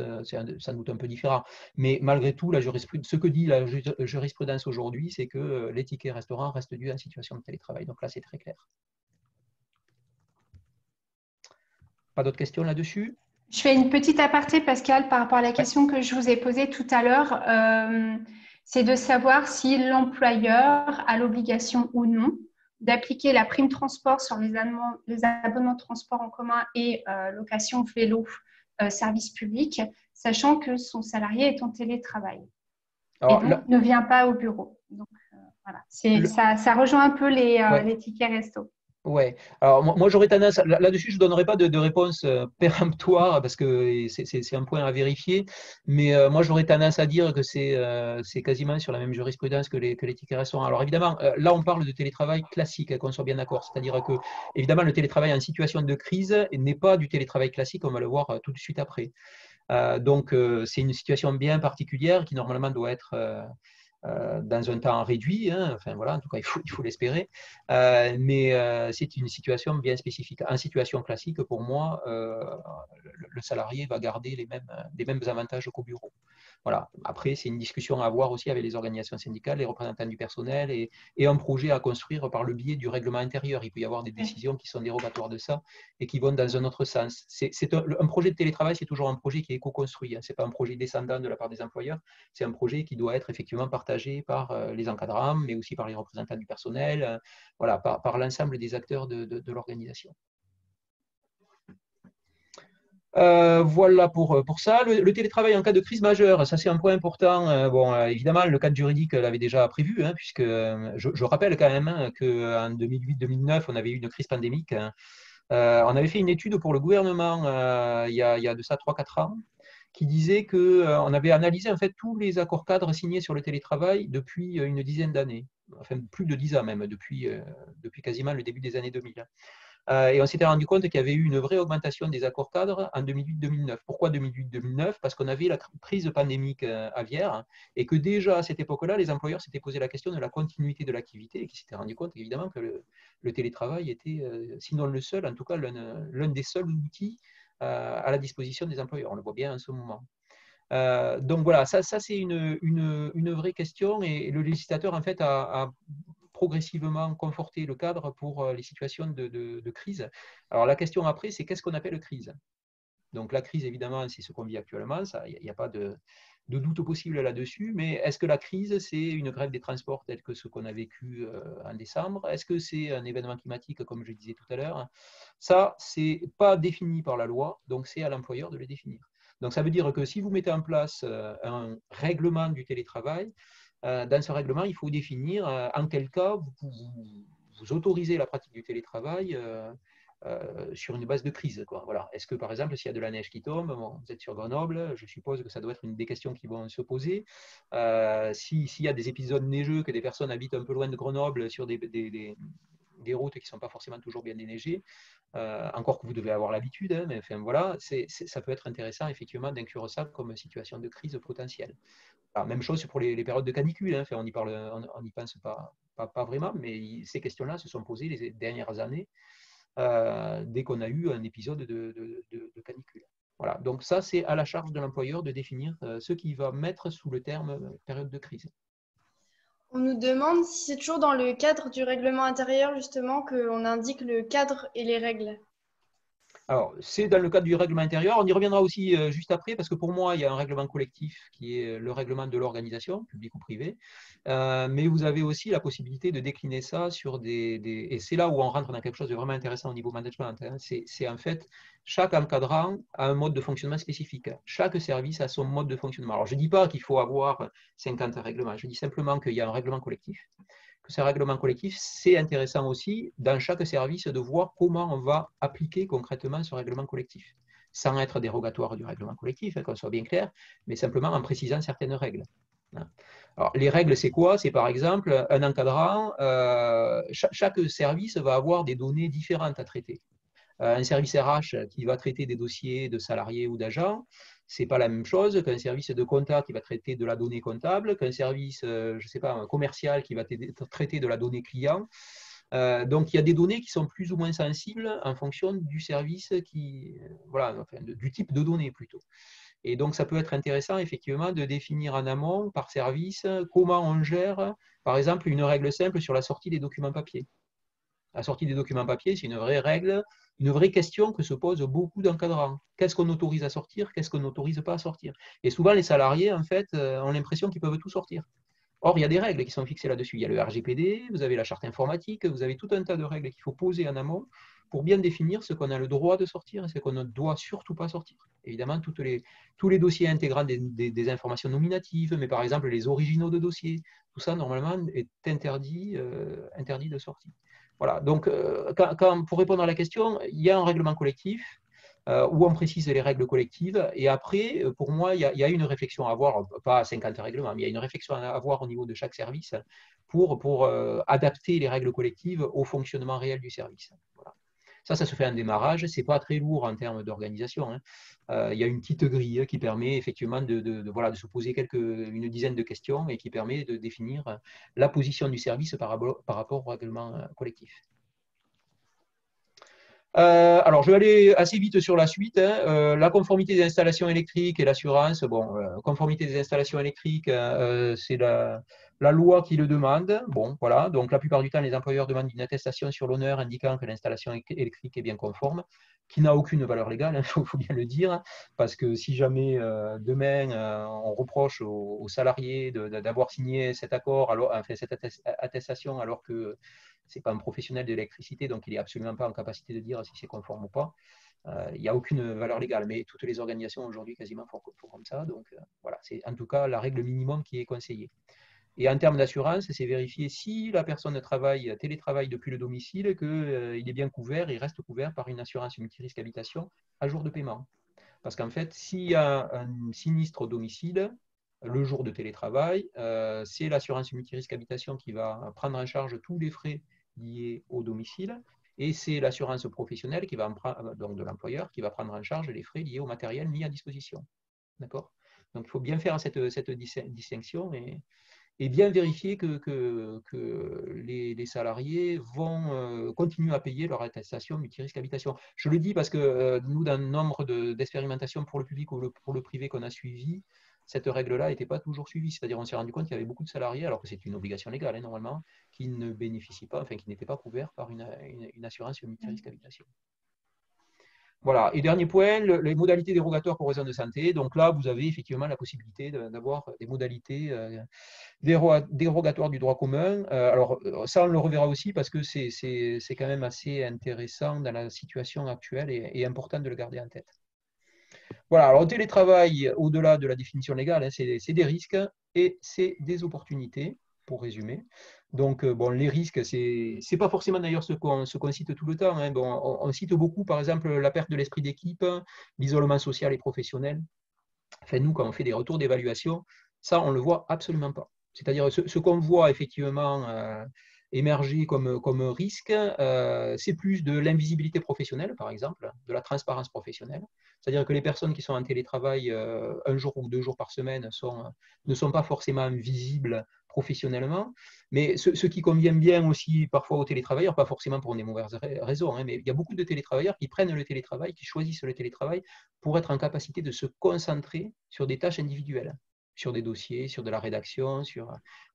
sans doute un peu différent. Mais malgré tout, ce que dit la jurisprudence aujourd'hui, c'est que les tickets restaurants restent dus en situation de télétravail. Donc là, c'est très clair. Pas d'autres questions là-dessus? Je fais une petite aparté, Pascal, par rapport à la question que je vous ai posée tout à l'heure. C'est de savoir si l'employeur a l'obligation ou non d'appliquer la prime transport sur les abonnements de transport en commun et location vélo service public, sachant que son salarié est en télétravail. Alors, et donc ne vient pas au bureau. Donc, voilà. Ça rejoint un peu les tickets resto. Ouais. Alors moi j'aurais tendance là-dessus, je ne donnerai pas de réponse péremptoire parce que c'est un point à vérifier, mais moi j'aurais tendance à dire que c'est quasiment sur la même jurisprudence que les tickets restaurants. Alors évidemment, là on parle de télétravail classique, qu'on soit bien d'accord, c'est-à-dire que évidemment le télétravail en situation de crise n'est pas du télétravail classique, on va le voir tout de suite après. Donc c'est une situation bien particulière qui normalement doit être dans un temps réduit, hein. Enfin voilà, en tout cas il faut l'espérer, mais c'est une situation bien spécifique. En situation classique, pour moi, le salarié va garder les mêmes avantages qu'au bureau. Voilà. Après, c'est une discussion à avoir aussi avec les organisations syndicales, les représentants du personnel et un projet à construire par le biais du règlement intérieur. Il peut y avoir des décisions qui sont dérogatoires de ça et qui vont dans un autre sens. Un projet de télétravail, c'est toujours un projet qui est éco-construit. Ce n'est pas un projet descendant de la part des employeurs, c'est un projet qui doit être effectivement partagé par les encadrants, mais aussi par les représentants du personnel, voilà, par l'ensemble des acteurs de l'organisation. Voilà pour ça. Le télétravail en cas de crise majeure, ça c'est un point important. Bon, évidemment, le cadre juridique l'avait déjà prévu, hein, puisque je rappelle quand même hein, qu'en 2008-2009, on avait eu une crise pandémique. Hein. On avait fait une étude pour le gouvernement il y a de ça 3-4 ans, qui disait qu'on avait analysé en fait tous les accords cadres signés sur le télétravail depuis une dizaine d'années, enfin plus de 10 ans même, depuis quasiment le début des années 2000. Et on s'était rendu compte qu'il y avait eu une vraie augmentation des accords cadres en 2008-2009. Pourquoi 2008-2009? Parce qu'on avait la crise pandémique aviaire et que déjà à cette époque-là, les employeurs s'étaient posé la question de la continuité de l'activité et qu'ils s'étaient rendu compte évidemment que le télétravail était, sinon le seul, en tout cas l'un des seuls outils à la disposition des employeurs. On le voit bien en ce moment. Donc voilà, ça c'est une vraie question et le législateur en fait a progressivement conforté le cadre pour les situations de crise. Alors la question après, c'est qu'est-ce qu'on appelle crise? Donc la crise, évidemment, c'est ce qu'on vit actuellement, il n'y a pas de doute possible là-dessus, mais est-ce que la crise, c'est une grève des transports telle que ce qu'on a vécu en décembre? Est-ce que c'est un événement climatique, comme je disais tout à l'heure? Ça, ce n'est pas défini par la loi, donc c'est à l'employeur de le définir. Donc ça veut dire que si vous mettez en place un règlement du télétravail, dans ce règlement, il faut définir en quel cas vous autorisez la pratique du télétravail sur une base de crise. Quoi. Voilà. Est-ce que, par exemple, s'il y a de la neige qui tombe, bon, vous êtes sur Grenoble, je suppose que ça doit être une des questions qui vont se poser. S'il y a des épisodes neigeux, que des personnes habitent un peu loin de Grenoble sur des routes qui ne sont pas forcément toujours bien déneigées, encore que vous devez avoir l'habitude, hein, mais enfin, voilà, ça peut être intéressant effectivement d'inclure ça comme situation de crise potentielle. Alors, même chose pour les périodes de canicule, hein. Enfin, on n'y pense pas vraiment, mais ces questions-là se sont posées les dernières années dès qu'on a eu un épisode de canicule. Voilà. Donc ça, c'est à la charge de l'employeur de définir ce qu'il va mettre sous le terme période de crise. On nous demande si c'est toujours dans le cadre du règlement intérieur, justement, qu'on indique le cadre et les règles. Alors, c'est dans le cadre du règlement intérieur. On y reviendra aussi juste après, parce que pour moi, il y a un règlement collectif qui est le règlement de l'organisation, publique ou privée. Mais vous avez aussi la possibilité de décliner ça sur et c'est là où on rentre dans quelque chose de vraiment intéressant au niveau management. Hein. C'est en fait, chaque encadrant a un mode de fonctionnement spécifique. Chaque service a son mode de fonctionnement. Alors, je ne dis pas qu'il faut avoir 50 règlements. Je dis simplement qu'il y a un règlement collectif. Ce règlement collectif, c'est intéressant aussi dans chaque service de voir comment on va appliquer concrètement ce règlement collectif, sans être dérogatoire du règlement collectif, hein, qu'on soit bien clair, mais simplement en précisant certaines règles. Alors, les règles, c'est quoi? C'est par exemple un encadrant, chaque service va avoir des données différentes à traiter. Un service RH qui va traiter des dossiers de salariés ou d'agents, ce n'est pas la même chose qu'un service de compta qui va traiter de la donnée comptable, qu'un service, je ne sais pas, commercial qui va traiter de la donnée client. Donc, il y a des données qui sont plus ou moins sensibles en fonction du service, voilà, enfin, du type de données plutôt. Et donc, ça peut être intéressant, effectivement, de définir en amont, par service, comment on gère, par exemple, une règle simple sur la sortie des documents papier. La sortie des documents papier, c'est une vraie règle, une vraie question que se posent beaucoup d'encadrants. Qu'est-ce qu'on autorise à sortir? Qu'est-ce qu'on n'autorise pas à sortir? Et souvent, les salariés, en fait, ont l'impression qu'ils peuvent tout sortir. Or, il y a des règles qui sont fixées là-dessus. Il y a le RGPD, vous avez la charte informatique, vous avez tout un tas de règles qu'il faut poser en amont pour bien définir ce qu'on a le droit de sortir et ce qu'on ne doit surtout pas sortir. Évidemment, tous les dossiers intégrant des informations nominatives, mais par exemple les originaux de dossiers, tout ça, normalement, est interdit de sortie. Voilà, donc pour répondre à la question, il y a un règlement collectif où on précise les règles collectives. Et après, pour moi, il y a une réflexion à avoir, pas 50 règlements, mais il y a une réflexion à avoir au niveau de chaque service pour adapter les règles collectives au fonctionnement réel du service. Voilà. Ça se fait en démarrage. Ce n'est pas très lourd en termes d'organisation, hein. Il y a une petite grille qui permet effectivement voilà, de se poser une dizaine de questions et qui permet de définir la position du service par rapport au règlement collectif. Alors, je vais aller assez vite sur la suite, hein. La conformité des installations électriques et l'assurance. Bon, conformité des installations électriques, c'est la loi qui le demande. Bon, voilà. Donc, la plupart du temps, les employeurs demandent une attestation sur l'honneur indiquant que l'installation électrique est bien conforme, qui n'a aucune valeur légale, il faut bien le dire, parce que si jamais demain on reproche aux salariés d'avoir signé cet accord, enfin, cette attestation, alors que ce n'est pas un professionnel de l'électricité, donc il n'est absolument pas en capacité de dire si c'est conforme ou pas. Il n'y a aucune valeur légale, mais toutes les organisations aujourd'hui quasiment font comme ça. Donc voilà, c'est en tout cas la règle minimum qui est conseillée. Et en termes d'assurance, c'est vérifier si la personne télétravaille depuis le domicile, qu'il est bien couvert, il reste couvert par une assurance multirisque habitation à jour de paiement. Parce qu'en fait, s'il y a un sinistre au domicile, le jour de télétravail, c'est l'assurance multirisque habitation qui va prendre en charge tous les frais liés au domicile, et c'est l'assurance professionnelle donc de l'employeur qui va prendre en charge les frais liés au matériel mis à disposition. D'accord ? Donc il faut bien faire cette distinction et bien vérifier que les salariés vont continuer à payer leur attestation multirisque habitation. Je le dis parce que nous, dans le nombre d'expérimentations pour le public ou pour le privé qu'on a suivi, cette règle-là n'était pas toujours suivie. C'est-à-dire on s'est rendu compte qu'il y avait beaucoup de salariés, alors que c'est une obligation légale, hein, normalement, qui ne bénéficient pas, enfin qui n'étaient pas couverts par une assurance multirisque habitation. Voilà. Et dernier point, les modalités dérogatoires pour raisons de santé. Donc là, vous avez effectivement la possibilité d'avoir des modalités dérogatoires du droit commun. Alors ça, on le reverra aussi parce que c'est quand même assez intéressant dans la situation actuelle et important de le garder en tête. Voilà, alors le télétravail, au-delà de la définition légale, hein, c'est des risques et c'est des opportunités, pour résumer. Donc, bon, les risques, c'est pas forcément d'ailleurs ce qu'on cite tout le temps, hein. Bon, on cite beaucoup, par exemple, la perte de l'esprit d'équipe, l'isolement social et professionnel. Enfin, nous, quand on fait des retours d'évaluation, ça, on ne le voit absolument pas. C'est-à-dire, ce qu'on voit effectivement émerger comme risque, c'est plus de l'invisibilité professionnelle, par exemple, de la transparence professionnelle. C'est-à-dire que les personnes qui sont en télétravail un jour ou 2 jours par semaine ne sont pas forcément visibles professionnellement. Mais ce qui convient bien aussi parfois aux télétravailleurs, pas forcément pour des mauvaises raisons, hein, mais il y a beaucoup de télétravailleurs qui prennent le télétravail, qui choisissent le télétravail pour être en capacité de se concentrer sur des tâches individuelles, sur des dossiers, sur de la rédaction,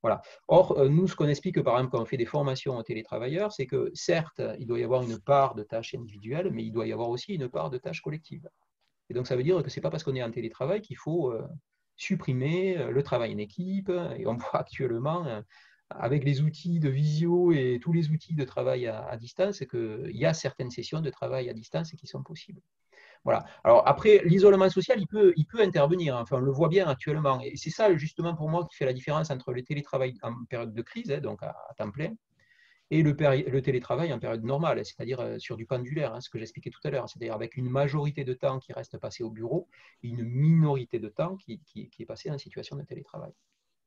voilà. Or, nous, ce qu'on explique, par exemple, quand on fait des formations aux télétravailleurs, c'est que certes, il doit y avoir une part de tâches individuelles, mais il doit y avoir aussi une part de tâches collectives. Et donc, ça veut dire que ce n'est pas parce qu'on est en télétravail qu'il faut supprimer le travail en équipe. Et on voit actuellement, avec les outils de visio et tous les outils de travail à distance, qu'il y a certaines sessions de travail à distance qui sont possibles. Voilà. Alors après, l'isolement social, il peut intervenir. Enfin, on le voit bien actuellement. Et c'est ça, justement, pour moi, qui fait la différence entre le télétravail en période de crise, hein, donc à temps plein, et le télétravail en période normale, c'est-à-dire sur du pendulaire, hein, ce que j'expliquais tout à l'heure, c'est-à-dire avec une majorité de temps qui reste passé au bureau et une minorité de temps qui est passé en situation de télétravail.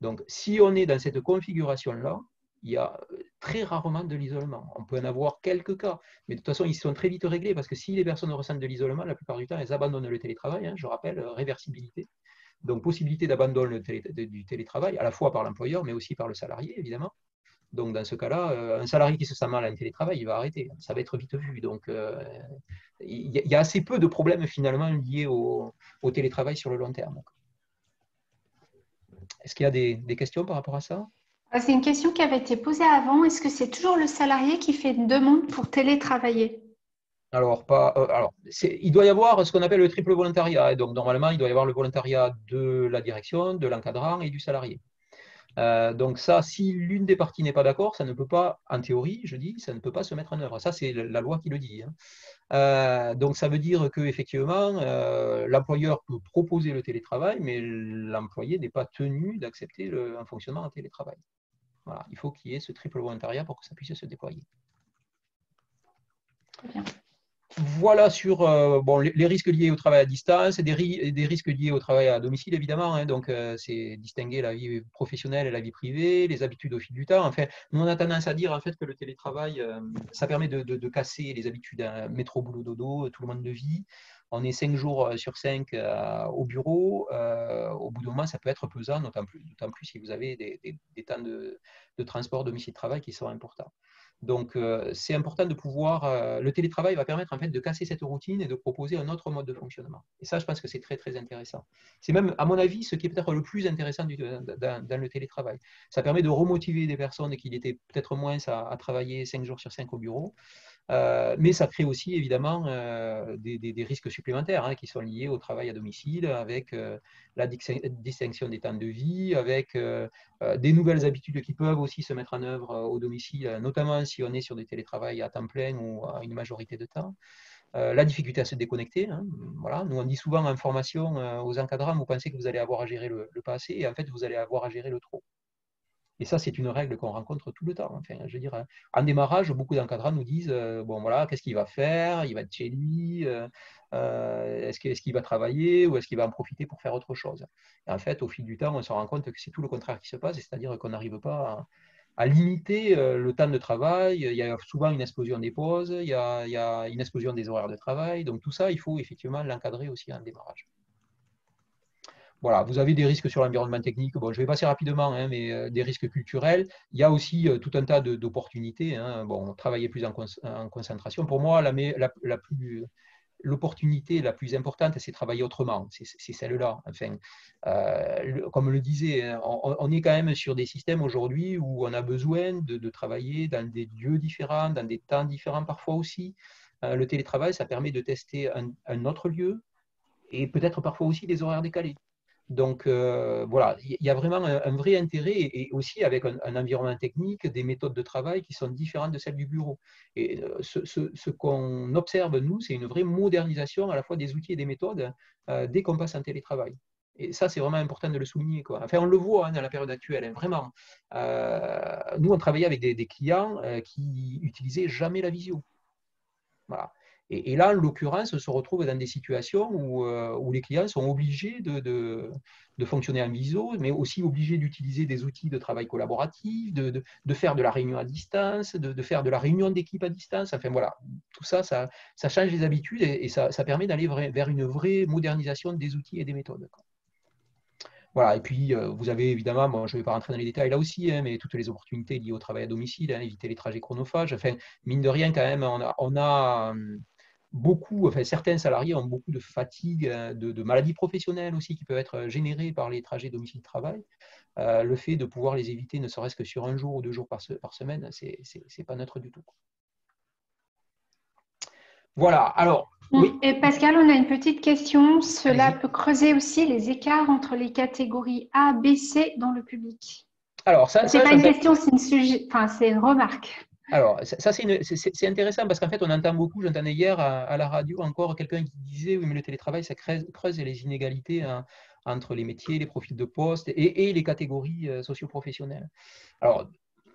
Donc, si on est dans cette configuration-là, il y a très rarement de l'isolement. On peut en avoir quelques cas, mais de toute façon, ils sont très vite réglés parce que si les personnes ressentent de l'isolement, la plupart du temps, elles abandonnent le télétravail. Hein, je rappelle, réversibilité. Donc, possibilité d'abandon du télétravail, à la fois par l'employeur, mais aussi par le salarié, évidemment. Donc, dans ce cas-là, un salarié qui se sent mal en télétravail, il va arrêter. Ça va être vite vu. Donc, il y a assez peu de problèmes finalement liés au télétravail sur le long terme. Est-ce qu'il y a des questions par rapport à ça ? C'est une question qui avait été posée avant. Est-ce que c'est toujours le salarié qui fait une demande pour télétravailler ? Alors, il doit y avoir ce qu'on appelle le triple volontariat. Et donc, normalement, il doit y avoir le volontariat de la direction, de l'encadrant et du salarié. Donc ça, si l'une des parties n'est pas d'accord, ça ne peut pas, en théorie, je dis, ça ne peut pas se mettre en œuvre. Ça, c'est la loi qui le dit, hein. Donc ça veut dire qu'effectivement, l'employeur peut proposer le télétravail, mais l'employé n'est pas tenu d'accepter un fonctionnement en télétravail. Voilà, il faut qu'il y ait ce triple volontariat pour que ça puisse se déployer. Très bien. Voilà. voilà sur bon, les risques liés au travail à distance, des risques liés au travail à domicile, évidemment. Hein, donc, c'est distinguer la vie professionnelle et la vie privée, les habitudes au fil du temps. Enfin, nous, on a tendance à dire en fait, que le télétravail, ça permet de casser les habitudes métro, boulot, dodo, tout le monde de vie. On est 5 jours sur 5 au bureau. Au bout d'un moment, ça peut être pesant, d'autant plus si vous avez des temps de transport domicile-travail qui sont importants. Donc, c'est important de pouvoir. Le télétravail va permettre en fait de casser cette routine et de proposer un autre mode de fonctionnement. Et ça, je pense que c'est très, très intéressant. C'est même, à mon avis, ce qui est peut-être le plus intéressant dans le télétravail. Ça permet de remotiver des personnes qui étaient peut-être moins à travailler 5 jours sur 5 au bureau. Mais ça crée aussi évidemment des risques supplémentaires hein, qui sont liés au travail à domicile, avec la distinction des temps de vie, avec des nouvelles habitudes qui peuvent aussi se mettre en œuvre au domicile, notamment si on est sur des télétravail à temps plein ou à une majorité de temps. La difficulté à se déconnecter. Hein, voilà. Nous, on dit souvent en formation aux encadrants, vous pensez que vous allez avoir à gérer le passé, et en fait, vous allez avoir à gérer le trop. Et ça, c'est une règle qu'on rencontre tout le temps. Enfin, je veux dire, en démarrage, beaucoup d'encadrants nous disent bon, voilà, qu'est-ce qu'il va faire? Il va être chez lui. Est-ce qu'il va travailler ou est-ce qu'il va en profiter pour faire autre chose? Et en fait, au fil du temps, on se rend compte que c'est tout le contraire qui se passe, c'est-à-dire qu'on n'arrive pas à limiter le temps de travail. Il y a souvent une explosion des pauses, il y a une explosion des horaires de travail. Donc, tout ça, il faut effectivement l'encadrer aussi en démarrage. Voilà, vous avez des risques sur l'environnement technique. Bon, je vais passer rapidement, hein, mais des risques culturels. Il y a aussi tout un tas d'opportunités. Hein. Bon, travailler plus en concentration. Pour moi, l'opportunité la plus importante, c'est travailler autrement. C'est celle-là. Enfin, comme le disait, hein, on est quand même sur des systèmes aujourd'hui où on a besoin de travailler dans des lieux différents, dans des temps différents parfois aussi. Le télétravail, ça permet de tester un autre lieu et peut-être parfois aussi des horaires décalés. Donc voilà, il y a vraiment un vrai intérêt et aussi avec un environnement technique, des méthodes de travail qui sont différentes de celles du bureau. Et ce qu'on observe, nous, c'est une vraie modernisation à la fois des outils et des méthodes dès qu'on passe en télétravail. Et ça, c'est vraiment important de le souligner, quoi. Enfin, on le voit hein, dans la période actuelle, hein, vraiment. Nous, on travaillait avec des clients qui n'utilisaient jamais la visio. Voilà. Et là, en l'occurrence, on se retrouve dans des situations où les clients sont obligés de fonctionner en visio, mais aussi obligés d'utiliser des outils de travail collaboratif, de faire de la réunion à distance, de faire de la réunion d'équipe à distance. Enfin voilà, tout ça, ça change les habitudes et ça permet d'aller vers une vraie modernisation des outils et des méthodes. Voilà, et puis vous avez évidemment, bon, je ne vais pas rentrer dans les détails là aussi, hein, mais toutes les opportunités liées au travail à domicile, hein, éviter les trajets chronophages. Enfin, mine de rien, quand même, on a beaucoup, enfin, certains salariés ont beaucoup de fatigue, de maladies professionnelles aussi qui peuvent être générées par les trajets domicile-travail. Le fait de pouvoir les éviter, ne serait-ce que sur un jour ou 2 jours par semaine, c'est pas neutre du tout. Voilà, alors. Oui. Et Pascal, on a une petite question. Cela peut creuser aussi les écarts entre les catégories A, B, C dans le public. Alors, ça, c'est pas une question, c'est une remarque. Alors, ça, c'est intéressant parce qu'en fait, on entend beaucoup, j'entendais hier à la radio encore quelqu'un qui disait oui, mais le télétravail, ça creuse les inégalités hein, entre les métiers, les profils de poste et les catégories socio-professionnelles. Alors,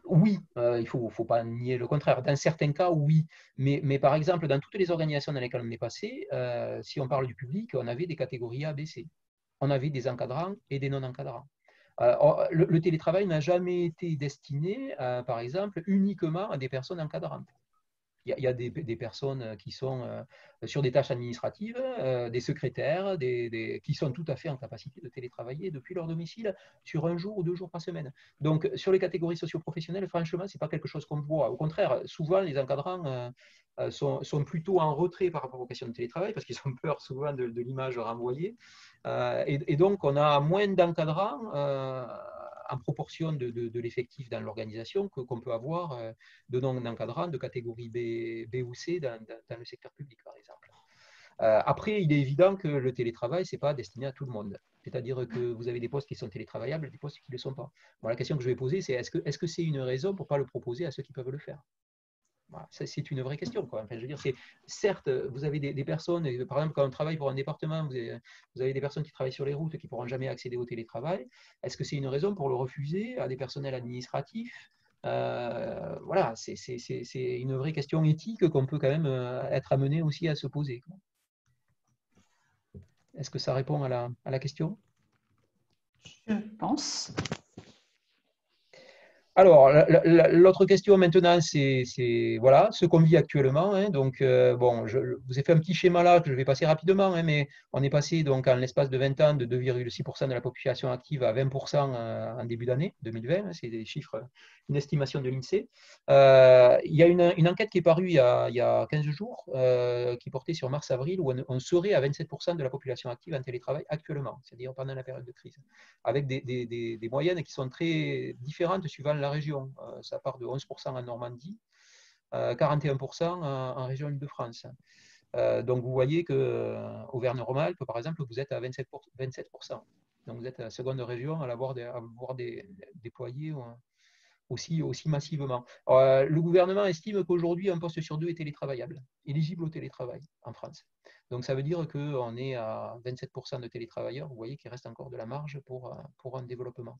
oui, il ne faut pas nier le contraire. Dans certains cas, oui. Mais par exemple, dans toutes les organisations dans lesquelles on est passé, si on parle du public, on avait des catégories A, B, C. On avait des encadrants et des non-encadrants. Le télétravail n'a jamais été destiné, par exemple, uniquement à des personnes encadrantes. Il y a des personnes qui sont sur des tâches administratives, des secrétaires, qui sont tout à fait en capacité de télétravailler depuis leur domicile sur 1 jour ou 2 jours par semaine. Donc, sur les catégories socio-professionnelles, franchement, ce n'est pas quelque chose qu'on voit. Au contraire, souvent, les encadrants sont plutôt en retrait par rapport aux questions de télétravail parce qu'ils ont peur souvent de l'image renvoyée. Et donc, on a moins d'encadrants en proportion de l'effectif dans l'organisation qu'on peut avoir de non-encadrants de catégorie B ou C dans le secteur public, par exemple. Après, il est évident que le télétravail, ce n'est pas destiné à tout le monde. C'est-à-dire que vous avez des postes qui sont télétravaillables et des postes qui ne le sont pas. Bon, la question que je vais poser, c'est est-ce que c'est une raison pour ne pas le proposer à ceux qui peuvent le faire? Voilà, c'est une vraie question, quoi. Enfin, je veux dire, certes, vous avez des personnes, par exemple, quand on travaille pour un département, vous avez des personnes qui travaillent sur les routes qui ne pourront jamais accéder au télétravail. Est-ce que c'est une raison pour le refuser à des personnels administratifs Voilà, c'est une vraie question éthique qu'on peut quand même être amené aussi à se poser. Est-ce que ça répond à la question? Je pense. Alors, l'autre question maintenant, c'est voilà, ce qu'on vit actuellement. Hein. Donc, bon, je vous ai fait un petit schéma là que je vais passer rapidement, hein, mais on est passé donc en l'espace de 20 ans de 2,6% de la population active à 20% en début d'année 2020. Hein, c'est des chiffres, une estimation de l'INSEE. Il y a une enquête qui est parue il y a 15 jours qui portait sur mars-avril où on serait à 27% de la population active en télétravail actuellement, c'est-à-dire pendant la période de crise, avec des moyennes qui sont très différentes suivant la région. Ça part de 11% en Normandie, 41% en région Île-de-France. Donc vous voyez que Auvergne-Rhône-Alpes, par exemple, vous êtes à 27%. Donc vous êtes la seconde région à l'avoir déployé aussi massivement. Le gouvernement estime qu'aujourd'hui, un poste sur deux est télétravaillable, éligible au télétravail en France. Donc ça veut dire qu'on est à 27% de télétravailleurs, vous voyez qu'il reste encore de la marge pour un développement.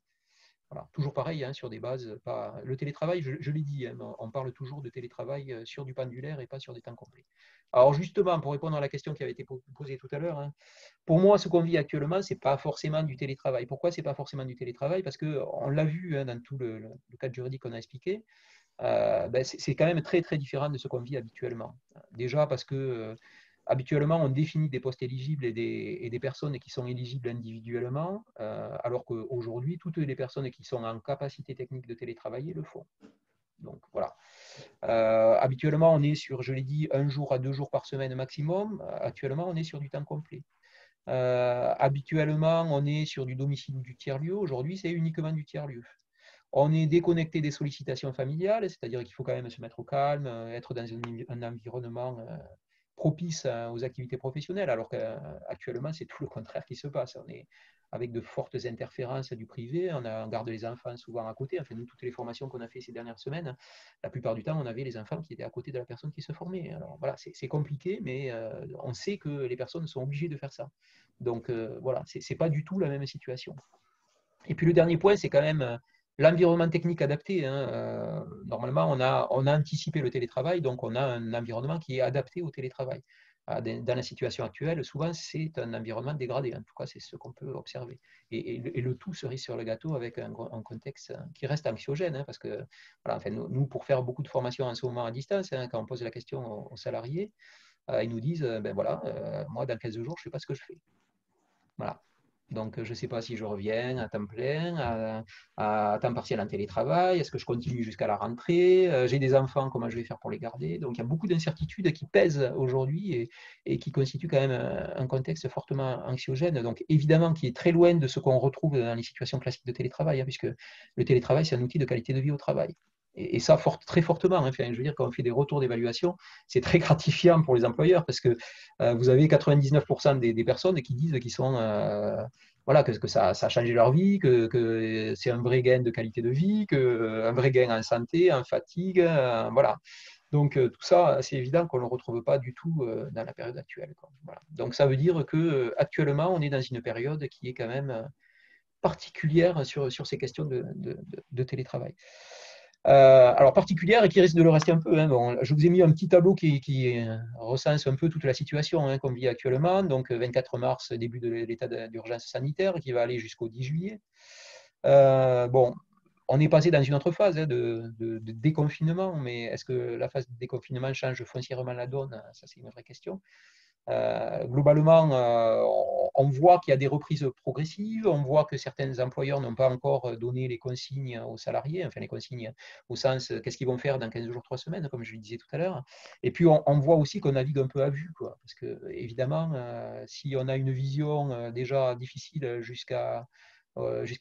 Voilà. Toujours pareil, hein, sur des bases, pas... Le télétravail, je l'ai dit, hein, on parle toujours de télétravail sur du pendulaire et pas sur des temps complets. Alors justement, pour répondre à la question qui avait été posée tout à l'heure, hein, pour moi, ce qu'on vit actuellement, ce n'est pas forcément du télétravail. Pourquoi ce n'est pas forcément du télétravail? Parce qu'on l'a vu hein, dans tout le cadre juridique qu'on a expliqué, c'est quand même très, très différent de ce qu'on vit habituellement. Déjà parce que habituellement, on définit des postes éligibles et des personnes qui sont éligibles individuellement, alors qu'aujourd'hui, toutes les personnes qui sont en capacité technique de télétravailler le font. Donc voilà. Habituellement, on est sur, je l'ai dit, 1 jour à 2 jours par semaine maximum. Actuellement, on est sur du temps complet. Habituellement, on est sur du domicile ou du tiers-lieu. Aujourd'hui, c'est uniquement du tiers-lieu. On est déconnecté des sollicitations familiales, c'est-à-dire qu'il faut quand même se mettre au calme, être dans un environnement propice aux activités professionnelles, alors qu'actuellement, c'est tout le contraire qui se passe. On est avec de fortes interférences du privé, on garde les enfants souvent à côté. Enfin, nous, toutes les formations qu'on a fait ces dernières semaines, la plupart du temps, on avait les enfants qui étaient à côté de la personne qui se formait. Alors voilà, c'est compliqué, mais on sait que les personnes sont obligées de faire ça. Donc voilà, c'est pas du tout la même situation. Et puis le dernier point, c'est quand même l'environnement technique adapté. Hein. Normalement, on a anticipé le télétravail, donc on a un environnement qui est adapté au télétravail. Dans la situation actuelle, souvent, c'est un environnement dégradé. En tout cas, c'est ce qu'on peut observer. Et le tout cerise sur le gâteau avec un contexte qui reste anxiogène. Hein, parce que, voilà, enfin, nous, pour faire beaucoup de formations en ce moment à distance, hein, quand on pose la question aux salariés, ils nous disent, ben voilà, moi, dans 15 jours, je ne sais pas ce que je fais. Voilà. Donc, je ne sais pas si je reviens à temps plein, à temps partiel en télétravail, est-ce que je continue jusqu'à la rentrée, j'ai des enfants, comment je vais faire pour les garder? Donc, il y a beaucoup d'incertitudes qui pèsent aujourd'hui et qui constituent quand même un contexte fortement anxiogène, donc évidemment qui est très loin de ce qu'on retrouve dans les situations classiques de télétravail, hein, puisque le télétravail, c'est un outil de qualité de vie au travail. Et ça, très fortement. Hein. Enfin, je veux dire, quand on fait des retours d'évaluation, c'est très gratifiant pour les employeurs parce que vous avez 99% des personnes qui disent qu'ils sont, voilà, que ça a changé leur vie, que c'est un vrai gain de qualité de vie, un vrai gain en santé, en fatigue, voilà. Donc tout ça, c'est évident qu'on ne le retrouve pas du tout dans la période actuelle. Quoi. Voilà. Donc ça veut dire que actuellement, on est dans une période qui est quand même particulière sur ces questions de télétravail. Alors particulière et qui risque de le rester un peu. Hein. Bon, je vous ai mis un petit tableau qui recense un peu toute la situation hein, qu'on vit actuellement. Donc 24 mars, début de l'état d'urgence sanitaire qui va aller jusqu'au 10 juillet. Bon, on est passé dans une autre phase hein, de déconfinement, mais est-ce que la phase de déconfinement change foncièrement la donne? Ça, c'est une vraie question. Globalement, on voit qu'il y a des reprises progressives, on voit que certains employeurs n'ont pas encore donné les consignes aux salariés, enfin les consignes au sens qu'est-ce qu'ils vont faire dans 15 jours, 3 semaines, comme je le disais tout à l'heure. Et puis on voit aussi qu'on navigue un peu à vue, quoi, parce que évidemment, si on a une vision déjà difficile jusqu'à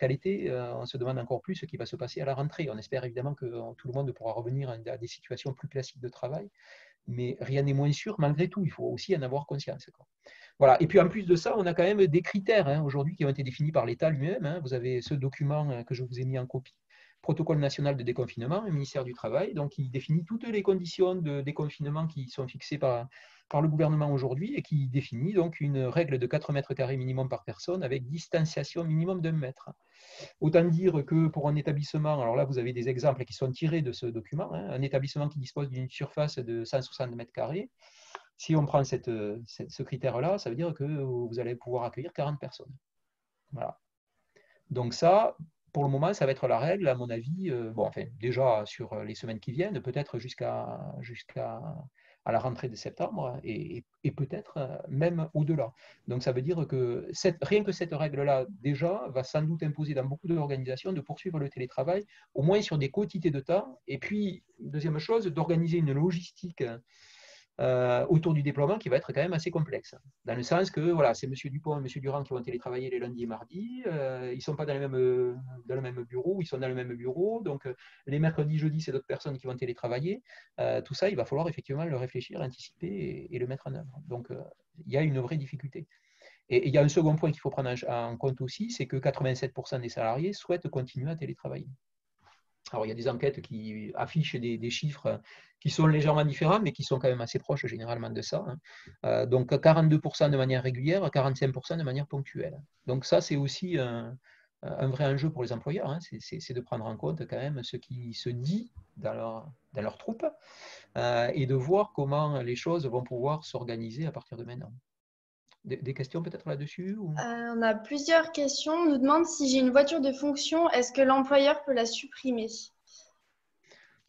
l'été, on se demande encore plus ce qui va se passer à la rentrée. On espère évidemment que tout le monde pourra revenir à des situations plus classiques de travail. Mais rien n'est moins sûr malgré tout, il faut aussi en avoir conscience. Quoi. Voilà. Et puis en plus de ça, on a quand même des critères hein, aujourd'hui qui ont été définis par l'État lui-même. Hein. Vous avez ce document que je vous ai mis en copie protocole national de déconfinement, le ministère du Travail, donc qui définit toutes les conditions de déconfinement qui sont fixées par le gouvernement aujourd'hui et qui définit donc une règle de 4 mètres carrés minimum par personne avec distanciation minimum d'1 mètre. Autant dire que pour un établissement, alors là vous avez des exemples qui sont tirés de ce document, hein, un établissement qui dispose d'une surface de 160 mètres carrés, si on prend ce critère-là, ça veut dire que vous allez pouvoir accueillir 40 personnes. Voilà. Donc ça, pour le moment, ça va être la règle, à mon avis, déjà sur les semaines qui viennent, peut-être jusqu'à la rentrée de septembre et peut-être même au-delà. Donc ça veut dire que rien que cette règle-là, déjà, va sans doute imposer dans beaucoup d'organisations de poursuivre le télétravail, au moins sur des quantités de temps. Et puis, deuxième chose, d'organiser une logistique autour du déploiement qui va être quand même assez complexe. Dans le sens que voilà, c'est M. Dupont et M. Durand qui vont télétravailler les lundis et mardis, ils ne sont pas dans le même bureau, ils sont dans le même bureau, donc les mercredis, jeudis, c'est d'autres personnes qui vont télétravailler. Tout ça, il va falloir effectivement le réfléchir, l'anticiper et le mettre en œuvre. Donc, il y a une vraie difficulté. Et il y a un second point qu'il faut prendre en compte aussi, c'est que 87% des salariés souhaitent continuer à télétravailler. Alors, il y a des enquêtes qui affichent des chiffres qui sont légèrement différents, mais qui sont quand même assez proches généralement de ça. Donc, 42% de manière régulière, 45% de manière ponctuelle. Donc, ça, c'est aussi un vrai enjeu pour les employeurs. Hein. C'est de prendre en compte quand même ce qui se dit dans leur troupe et de voir comment les choses vont pouvoir s'organiser à partir de maintenant. Des questions peut-être là-dessus ou... On a plusieurs questions. On nous demande si j'ai une voiture de fonction, est-ce que l'employeur peut la supprimer?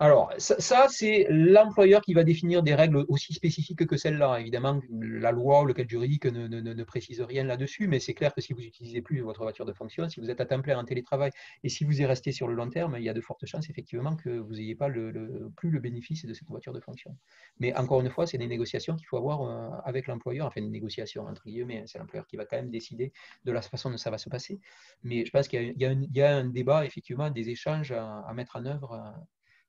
Alors, ça c'est l'employeur qui va définir des règles aussi spécifiques que celles-là. Évidemment, la loi ou le cadre juridique ne précise rien là-dessus, mais c'est clair que si vous n'utilisez plus votre voiture de fonction, si vous êtes à temps plein en télétravail et si vous y restez sur le long terme, il y a de fortes chances effectivement que vous n'ayez pas plus le bénéfice de cette voiture de fonction. Mais encore une fois, c'est des négociations qu'il faut avoir avec l'employeur, enfin une négociation entre guillemets, c'est l'employeur qui va quand même décider de la façon dont ça va se passer. Mais je pense qu'il y a un débat, effectivement, des échanges à mettre en œuvre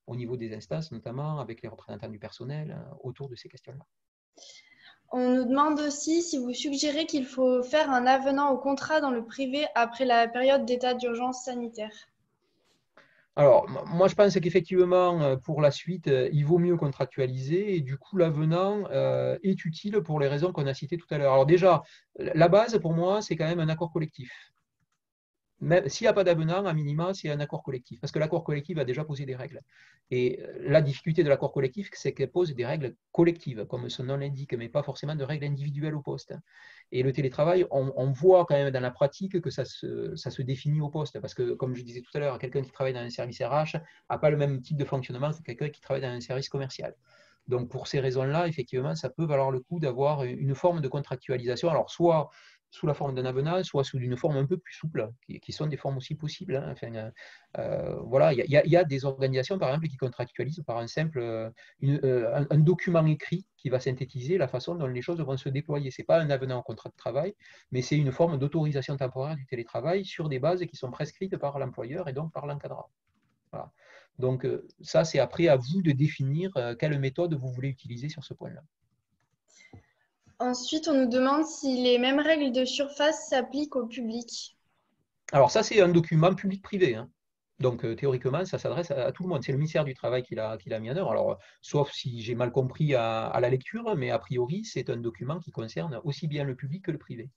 au niveau des instances, notamment avec les représentants du personnel, autour de ces questions-là. On nous demande aussi si vous suggérez qu'il faut faire un avenant au contrat dans le privé après la période d'état d'urgence sanitaire. Alors, moi, je pense qu'effectivement, pour la suite, il vaut mieux contractualiser et du coup, l'avenant est utile pour les raisons qu'on a citées tout à l'heure. Alors déjà, la base, pour moi, c'est quand même un accord collectif. S'il n'y a pas d'avenant, à minima, c'est un accord collectif. Parce que l'accord collectif a déjà posé des règles. Et la difficulté de l'accord collectif, c'est qu'elle pose des règles collectives, comme son nom l'indique, mais pas forcément de règles individuelles au poste. Et le télétravail, on voit quand même dans la pratique que ça se définit au poste. Parce que, comme je disais tout à l'heure, quelqu'un qui travaille dans un service RH n'a pas le même type de fonctionnement que quelqu'un qui travaille dans un service commercial. Donc, pour ces raisons-là, effectivement, ça peut valoir le coup d'avoir une forme de contractualisation. Alors, soit sous la forme d'un avenant, soit sous une forme un peu plus souple, qui sont des formes aussi possibles. Hein. Enfin, voilà, il y a des organisations, par exemple, qui contractualisent par un document écrit qui va synthétiser la façon dont les choses vont se déployer. Ce n'est pas un avenant au contrat de travail, mais c'est une forme d'autorisation temporaire du télétravail sur des bases qui sont prescrites par l'employeur et donc par l'encadrant. Voilà. Donc, ça, c'est après à vous de définir quelle méthode vous voulez utiliser sur ce point-là. Ensuite, on nous demande si les mêmes règles de surface s'appliquent au public. Alors ça, c'est un document public-privé. Hein. Donc théoriquement, ça s'adresse à tout le monde. C'est le ministère du Travail qui l'a mis en œuvre. Alors, sauf si j'ai mal compris à la lecture, mais a priori, c'est un document qui concerne aussi bien le public que le privé.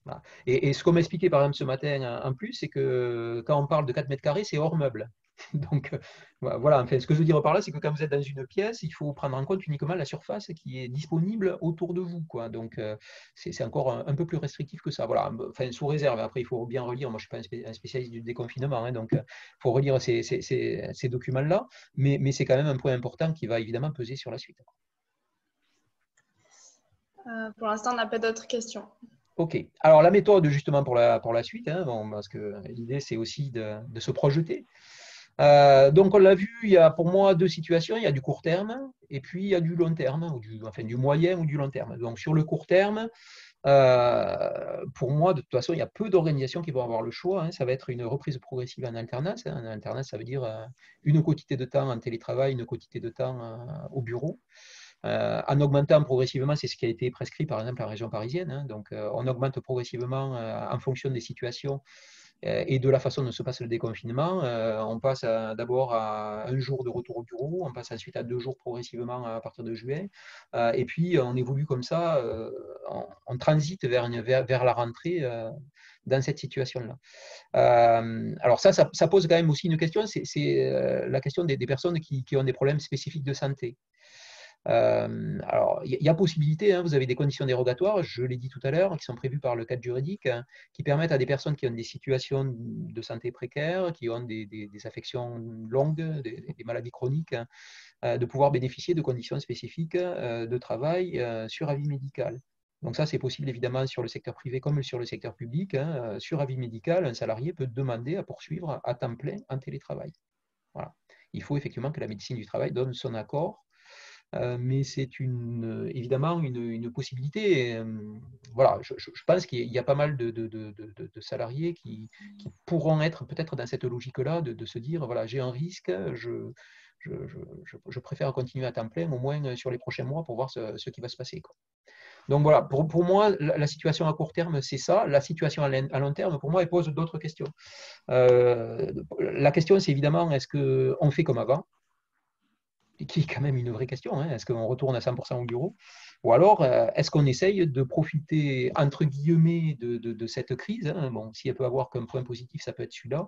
Voilà. Et ce qu'on m'expliquait par exemple ce matin en plus, c'est que quand on parle de 4 mètres carrés, c'est hors meuble. Donc voilà, enfin, ce que je veux dire par là, c'est que quand vous êtes dans une pièce, il faut prendre en compte uniquement la surface qui est disponible autour de vous. Quoi. Donc c'est encore un peu plus restrictif que ça. Voilà, enfin, sous réserve. Après, il faut bien relire. Moi, je ne suis pas un spécialiste du déconfinement, hein, donc il faut relire ces documents-là. Mais c'est quand même un point important qui va évidemment peser sur la suite. Pour l'instant, on n'a pas d'autres questions. Ok. Alors la méthode justement pour la suite, hein, bon, parce que l'idée c'est aussi de se projeter. Donc on l'a vu, il y a pour moi deux situations, il y a du court terme et puis il y a du long terme, du moyen ou du long terme. Donc sur le court terme, pour moi de toute façon il y a peu d'organisations qui vont avoir le choix, hein, ça va être une reprise progressive en alternance. Hein. En alternance ça veut dire une quotité de temps en télétravail, une quotité de temps au bureau. En augmentant progressivement, c'est ce qui a été prescrit par exemple en région parisienne, hein, donc on augmente progressivement en fonction des situations et de la façon dont se passe le déconfinement. On passe d'abord à 1 jour de retour au bureau, on passe ensuite à 2 jours progressivement à partir de juin, et puis on évolue comme ça, on transite vers la rentrée dans cette situation-là. Alors ça pose quand même aussi une question, c'est la question des personnes qui ont des problèmes spécifiques de santé. Alors, il y a possibilité, hein, vous avez des conditions dérogatoires, je l'ai dit tout à l'heure, qui sont prévues par le cadre juridique, hein, qui permettent à des personnes qui ont des situations de santé précaires, qui ont des affections longues, des maladies chroniques, hein, de pouvoir bénéficier de conditions spécifiques de travail sur avis médical. Donc ça, c'est possible évidemment sur le secteur privé comme sur le secteur public. Hein. Sur avis médical, un salarié peut demander à poursuivre à temps plein en télétravail. Voilà. Il faut effectivement que la médecine du travail donne son accord, mais c'est évidemment une possibilité. Voilà, je pense qu'il y a pas mal de salariés qui pourront être peut-être dans cette logique-là, de se dire, voilà, j'ai un risque, je préfère continuer à temps plein, au moins sur les prochains mois, pour voir ce qui va se passer, quoi. Donc voilà, pour moi, la situation à court terme, c'est ça. La situation à long terme, pour moi, elle pose d'autres questions. La question, c'est évidemment, est-ce qu'on fait comme avant ? Qui est quand même une vraie question, hein. Est-ce qu'on retourne à 100% au bureau? Ou alors, est-ce qu'on essaye de profiter, entre guillemets, de cette crise, hein, bon, si elle peut avoir comme point positif, ça peut être celui-là,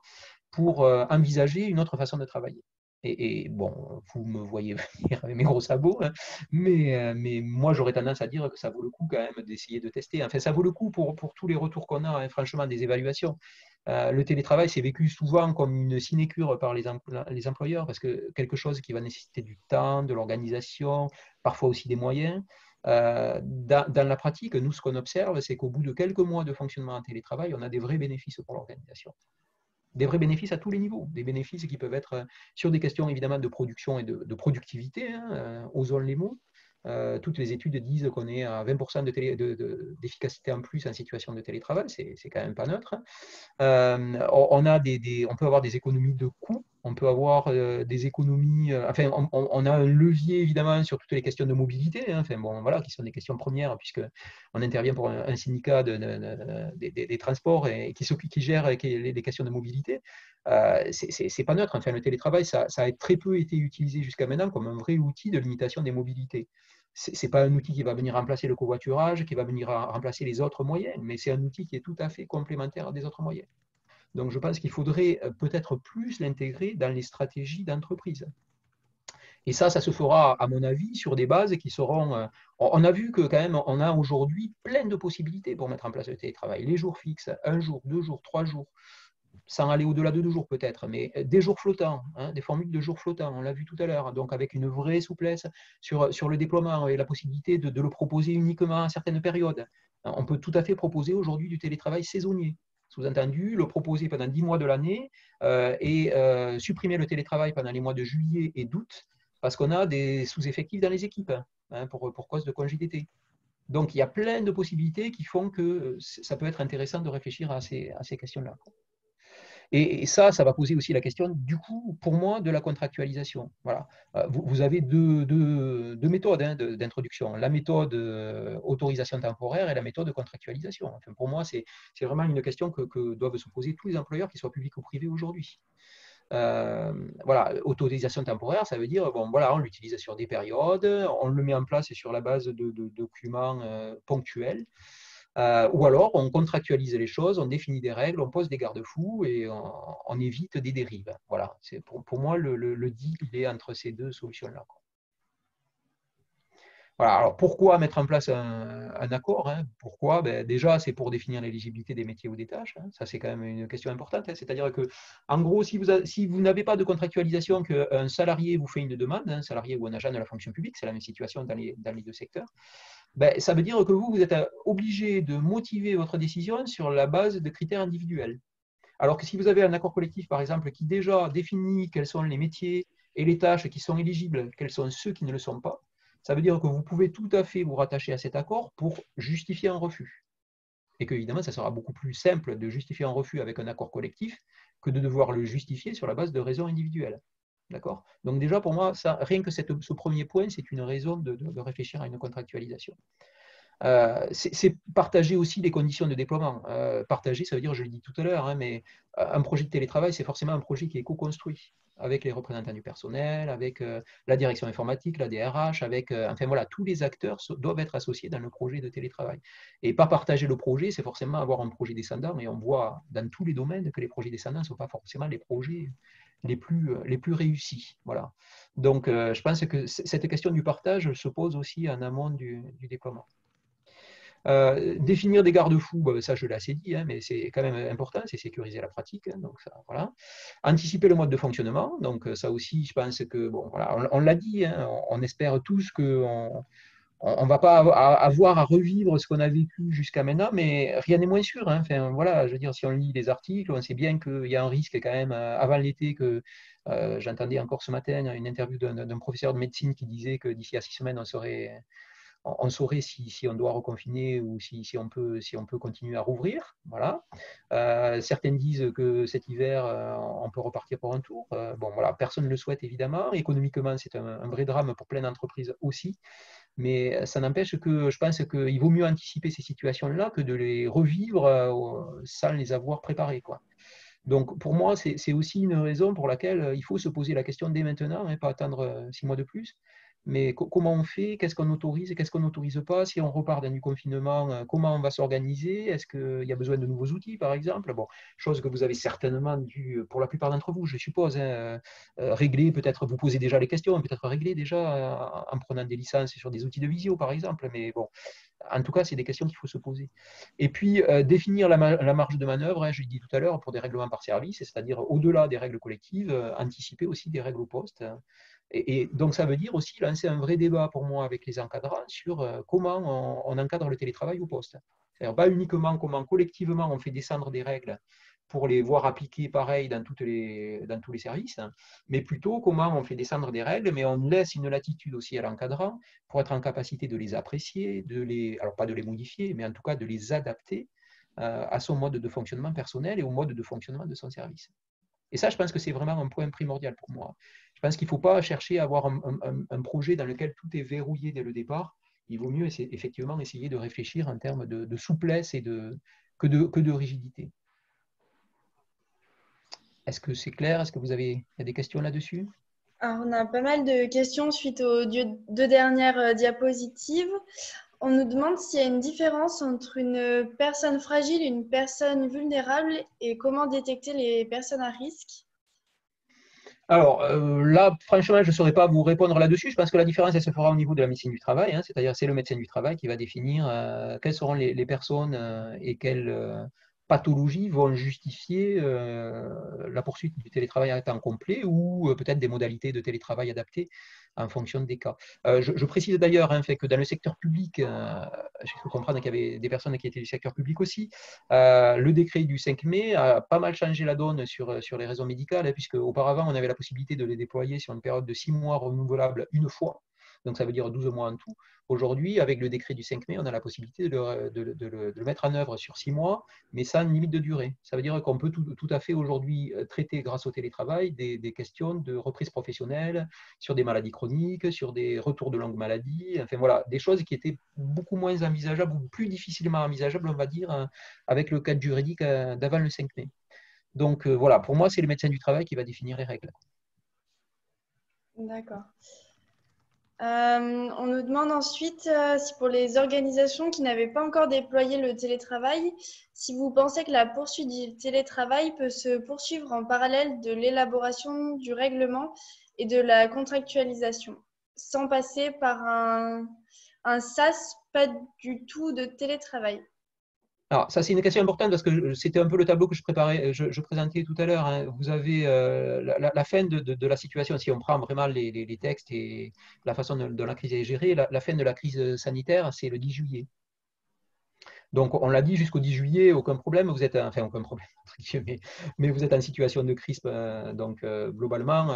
pour envisager une autre façon de travailler. Et bon, vous me voyez venir avec mes gros sabots, hein, mais moi, j'aurais tendance à dire que ça vaut le coup quand même d'essayer de tester. Enfin, ça vaut le coup pour tous les retours qu'on a, hein, franchement, des évaluations. Le télétravail, c'est vécu souvent comme une sinécure par les employeurs, parce que quelque chose qui va nécessiter du temps, de l'organisation, parfois aussi des moyens. Dans la pratique, nous, ce qu'on observe, c'est qu'au bout de quelques mois de fonctionnement en télétravail, on a des vrais bénéfices pour l'organisation. Des vrais bénéfices à tous les niveaux, des bénéfices qui peuvent être sur des questions évidemment de production et de productivité, hein, osons les mots. Toutes les études disent qu'on est à 20% d'efficacité en plus en situation de télétravail, c'est quand même pas neutre. On peut avoir des économies de coûts, on peut avoir des économies, enfin on a un levier évidemment sur toutes les questions de mobilité, hein, enfin, bon, voilà, qui sont des questions premières puisqu'on intervient pour un syndicat des transports et qui gère les questions de mobilité. C'est pas neutre, enfin, le télétravail ça a très peu été utilisé jusqu'à maintenant comme un vrai outil de limitation des mobilités. C'est pas un outil qui va venir remplacer le covoiturage, qui va venir remplacer les autres moyens, mais c'est un outil qui est tout à fait complémentaire des autres moyens. Donc je pense qu'il faudrait peut-être plus l'intégrer dans les stratégies d'entreprise. Et ça se fera, à mon avis, sur des bases qui seront... on a vu que quand même, on a aujourd'hui plein de possibilités pour mettre en place le télétravail. Les jours fixes, 1 jour, 2 jours, 3 jours, sans aller au-delà de 2 jours peut-être, mais des jours flottants, hein, des formules de jours flottants, on l'a vu tout à l'heure, donc avec une vraie souplesse sur le déploiement et la possibilité de le proposer uniquement à certaines périodes. On peut tout à fait proposer aujourd'hui du télétravail saisonnier. Sous-entendu, le proposer pendant 10 mois de l'année et supprimer le télétravail pendant les mois de juillet et d'août parce qu'on a des sous-effectifs dans les équipes, hein, pour cause de congé d'été. Donc, il y a plein de possibilités qui font que ça peut être intéressant de réfléchir à ces questions-là. Et ça va poser aussi la question, du coup, pour moi, de la contractualisation. Voilà. Vous avez deux méthodes, hein, d'introduction. La méthode autorisation temporaire et la méthode de contractualisation. Enfin, pour moi, c'est vraiment une question que doivent se poser tous les employeurs, qu'ils soient publics ou privés aujourd'hui. Voilà, autorisation temporaire, ça veut dire, bon, voilà, on l'utilise sur des périodes, on le met en place sur la base de documents ponctuels. Ou alors, on contractualise les choses, on définit des règles, on pose des garde-fous et on évite des dérives. Voilà, c'est pour moi, le deal, il est entre ces deux solutions-là. Voilà, alors pourquoi mettre en place un accord, hein? Pourquoi? Déjà, c'est pour définir l'éligibilité des métiers ou des tâches. Hein. Ça, c'est quand même une question importante. Hein. C'est-à-dire que, en gros, si vous n'avez pas de contractualisation, qu'un salarié vous fait une demande, un salarié ou un agent de la fonction publique, c'est la même situation dans les deux secteurs, ça veut dire que vous êtes obligé de motiver votre décision sur la base de critères individuels. Alors que si vous avez un accord collectif, par exemple, qui déjà définit quels sont les métiers et les tâches qui sont éligibles, quels sont ceux qui ne le sont pas, ça veut dire que vous pouvez tout à fait vous rattacher à cet accord pour justifier un refus. Et qu'évidemment, ça sera beaucoup plus simple de justifier un refus avec un accord collectif que de devoir le justifier sur la base de raisons individuelles. D'accord ? Donc déjà, pour moi, rien que ce premier point, c'est une raison de réfléchir à une contractualisation. C'est partager aussi les conditions de déploiement. Partager, ça veut dire, je l'ai dit tout à l'heure, hein, mais un projet de télétravail, c'est forcément un projet qui est co-construit avec les représentants du personnel, avec la direction informatique, la DRH, avec, enfin voilà, tous les acteurs doivent être associés dans le projet de télétravail. Et pas partager le projet, c'est forcément avoir un projet descendant, et on voit dans tous les domaines que les projets descendants ne sont pas forcément les projets les plus réussis. Voilà. Donc, je pense que cette question du partage se pose aussi en amont du déploiement. Définir des garde-fous, ça je l'ai assez dit, hein, mais c'est quand même important, c'est sécuriser la pratique. Hein, donc ça, voilà. Anticiper le mode de fonctionnement, donc ça aussi, je pense que, bon, voilà, on l'a dit, hein, on espère tous qu'on ne va pas avoir à revivre ce qu'on a vécu jusqu'à maintenant, mais rien n'est moins sûr. Hein. Enfin, voilà, je veux dire, si on lit les articles, on sait bien qu'il y a un risque quand même avant l'été que j'entendais encore ce matin une interview d'un professeur de médecine qui disait que d'ici à 6 semaines, on saurait si on doit reconfiner ou si on peut continuer à rouvrir. Voilà. Certains disent que cet hiver, on peut repartir pour un tour. Bon, voilà, personne ne le souhaite évidemment. Économiquement, c'est un vrai drame pour plein d'entreprises aussi. Mais ça n'empêche que je pense qu'il vaut mieux anticiper ces situations-là que de les revivre sans les avoir préparées, quoi. Donc, pour moi, c'est aussi une raison pour laquelle il faut se poser la question dès maintenant, hein, pas attendre 6 mois de plus. Mais comment on fait? Qu'est-ce qu'on autorise et qu'est-ce qu'on n'autorise pas? Si on repart dans du confinement, comment on va s'organiser? Est-ce qu'il y a besoin de nouveaux outils, par exemple? Bon, chose que vous avez certainement dû, pour la plupart d'entre vous, je suppose, hein, régler, peut-être vous poser déjà les questions, peut-être régler déjà en prenant des licences sur des outils de visio, par exemple. Mais bon, en tout cas, c'est des questions qu'il faut se poser. Et puis, définir la marge de manœuvre, hein, je l'ai dit tout à l'heure, pour des règlements par service, c'est-à-dire au-delà des règles collectives, anticiper aussi des règles au poste. Et donc, ça veut dire aussi lancer un vrai débat pour moi avec les encadrants sur comment on encadre le télétravail au poste. C'est-à-dire pas uniquement comment collectivement on fait descendre des règles pour les voir appliquées pareil dans tous les services, mais plutôt comment on fait descendre des règles, mais on laisse une latitude aussi à l'encadrant pour être en capacité de les apprécier, alors pas de les modifier, mais en tout cas de les adapter à son mode de fonctionnement personnel et au mode de fonctionnement de son service. Et ça, je pense que c'est vraiment un point primordial pour moi. Je pense qu'il ne faut pas chercher à avoir un projet dans lequel tout est verrouillé dès le départ. Il vaut mieux effectivement essayer de réfléchir en termes de souplesse et que de rigidité. Est-ce que c'est clair? Est-ce que il y a des questions là-dessus? Alors, on a pas mal de questions suite aux deux dernières diapositives. On nous demande s'il y a une différence entre une personne fragile et une personne vulnérable et comment détecter les personnes à risque. Alors là, franchement, je ne saurais pas vous répondre là-dessus. Je pense que la différence, elle se fera au niveau de la médecine du travail. Hein, c'est-à-dire, c'est le médecin du travail qui va définir quelles seront les personnes et quelles pathologies vont justifier la poursuite du télétravail à temps complet ou peut-être des modalités de télétravail adaptées en fonction des cas. Je précise d'ailleurs hein, que dans le secteur public, je peux comprendre qu'il y avait des personnes qui étaient du secteur public aussi. Le décret du 5 mai a pas mal changé la donne sur les raisons médicales, hein, puisque auparavant, on avait la possibilité de les déployer sur une période de 6 mois renouvelable une fois. Donc, ça veut dire 12 mois en tout. Aujourd'hui, avec le décret du 5 mai, on a la possibilité de le mettre en œuvre sur 6 mois, mais sans limite de durée. Ça veut dire qu'on peut tout à fait aujourd'hui traiter, grâce au télétravail, des questions de reprise professionnelle sur des maladies chroniques, sur des retours de longue maladie, enfin voilà, des choses qui étaient beaucoup moins envisageables ou plus difficilement envisageables, on va dire, avec le cadre juridique d'avant le 5 mai. Donc voilà, pour moi, c'est le médecin du travail qui va définir les règles. D'accord. On nous demande ensuite si pour les organisations qui n'avaient pas encore déployé le télétravail, si vous pensez que la poursuite du télétravail peut se poursuivre en parallèle de l'élaboration du règlement et de la contractualisation, sans passer par un SAS pas du tout de télétravail. Alors, ça, c'est une question importante parce que c'était un peu le tableau que je présentais tout à l'heure. Hein. Vous avez la fin de la situation, si on prend vraiment les textes et la façon dont la crise est gérée, la fin de la crise sanitaire, c'est le 10 juillet. Donc, on l'a dit, jusqu'au 10 juillet, aucun problème, enfin, aucun problème, mais vous êtes en situation de crise. Donc, globalement,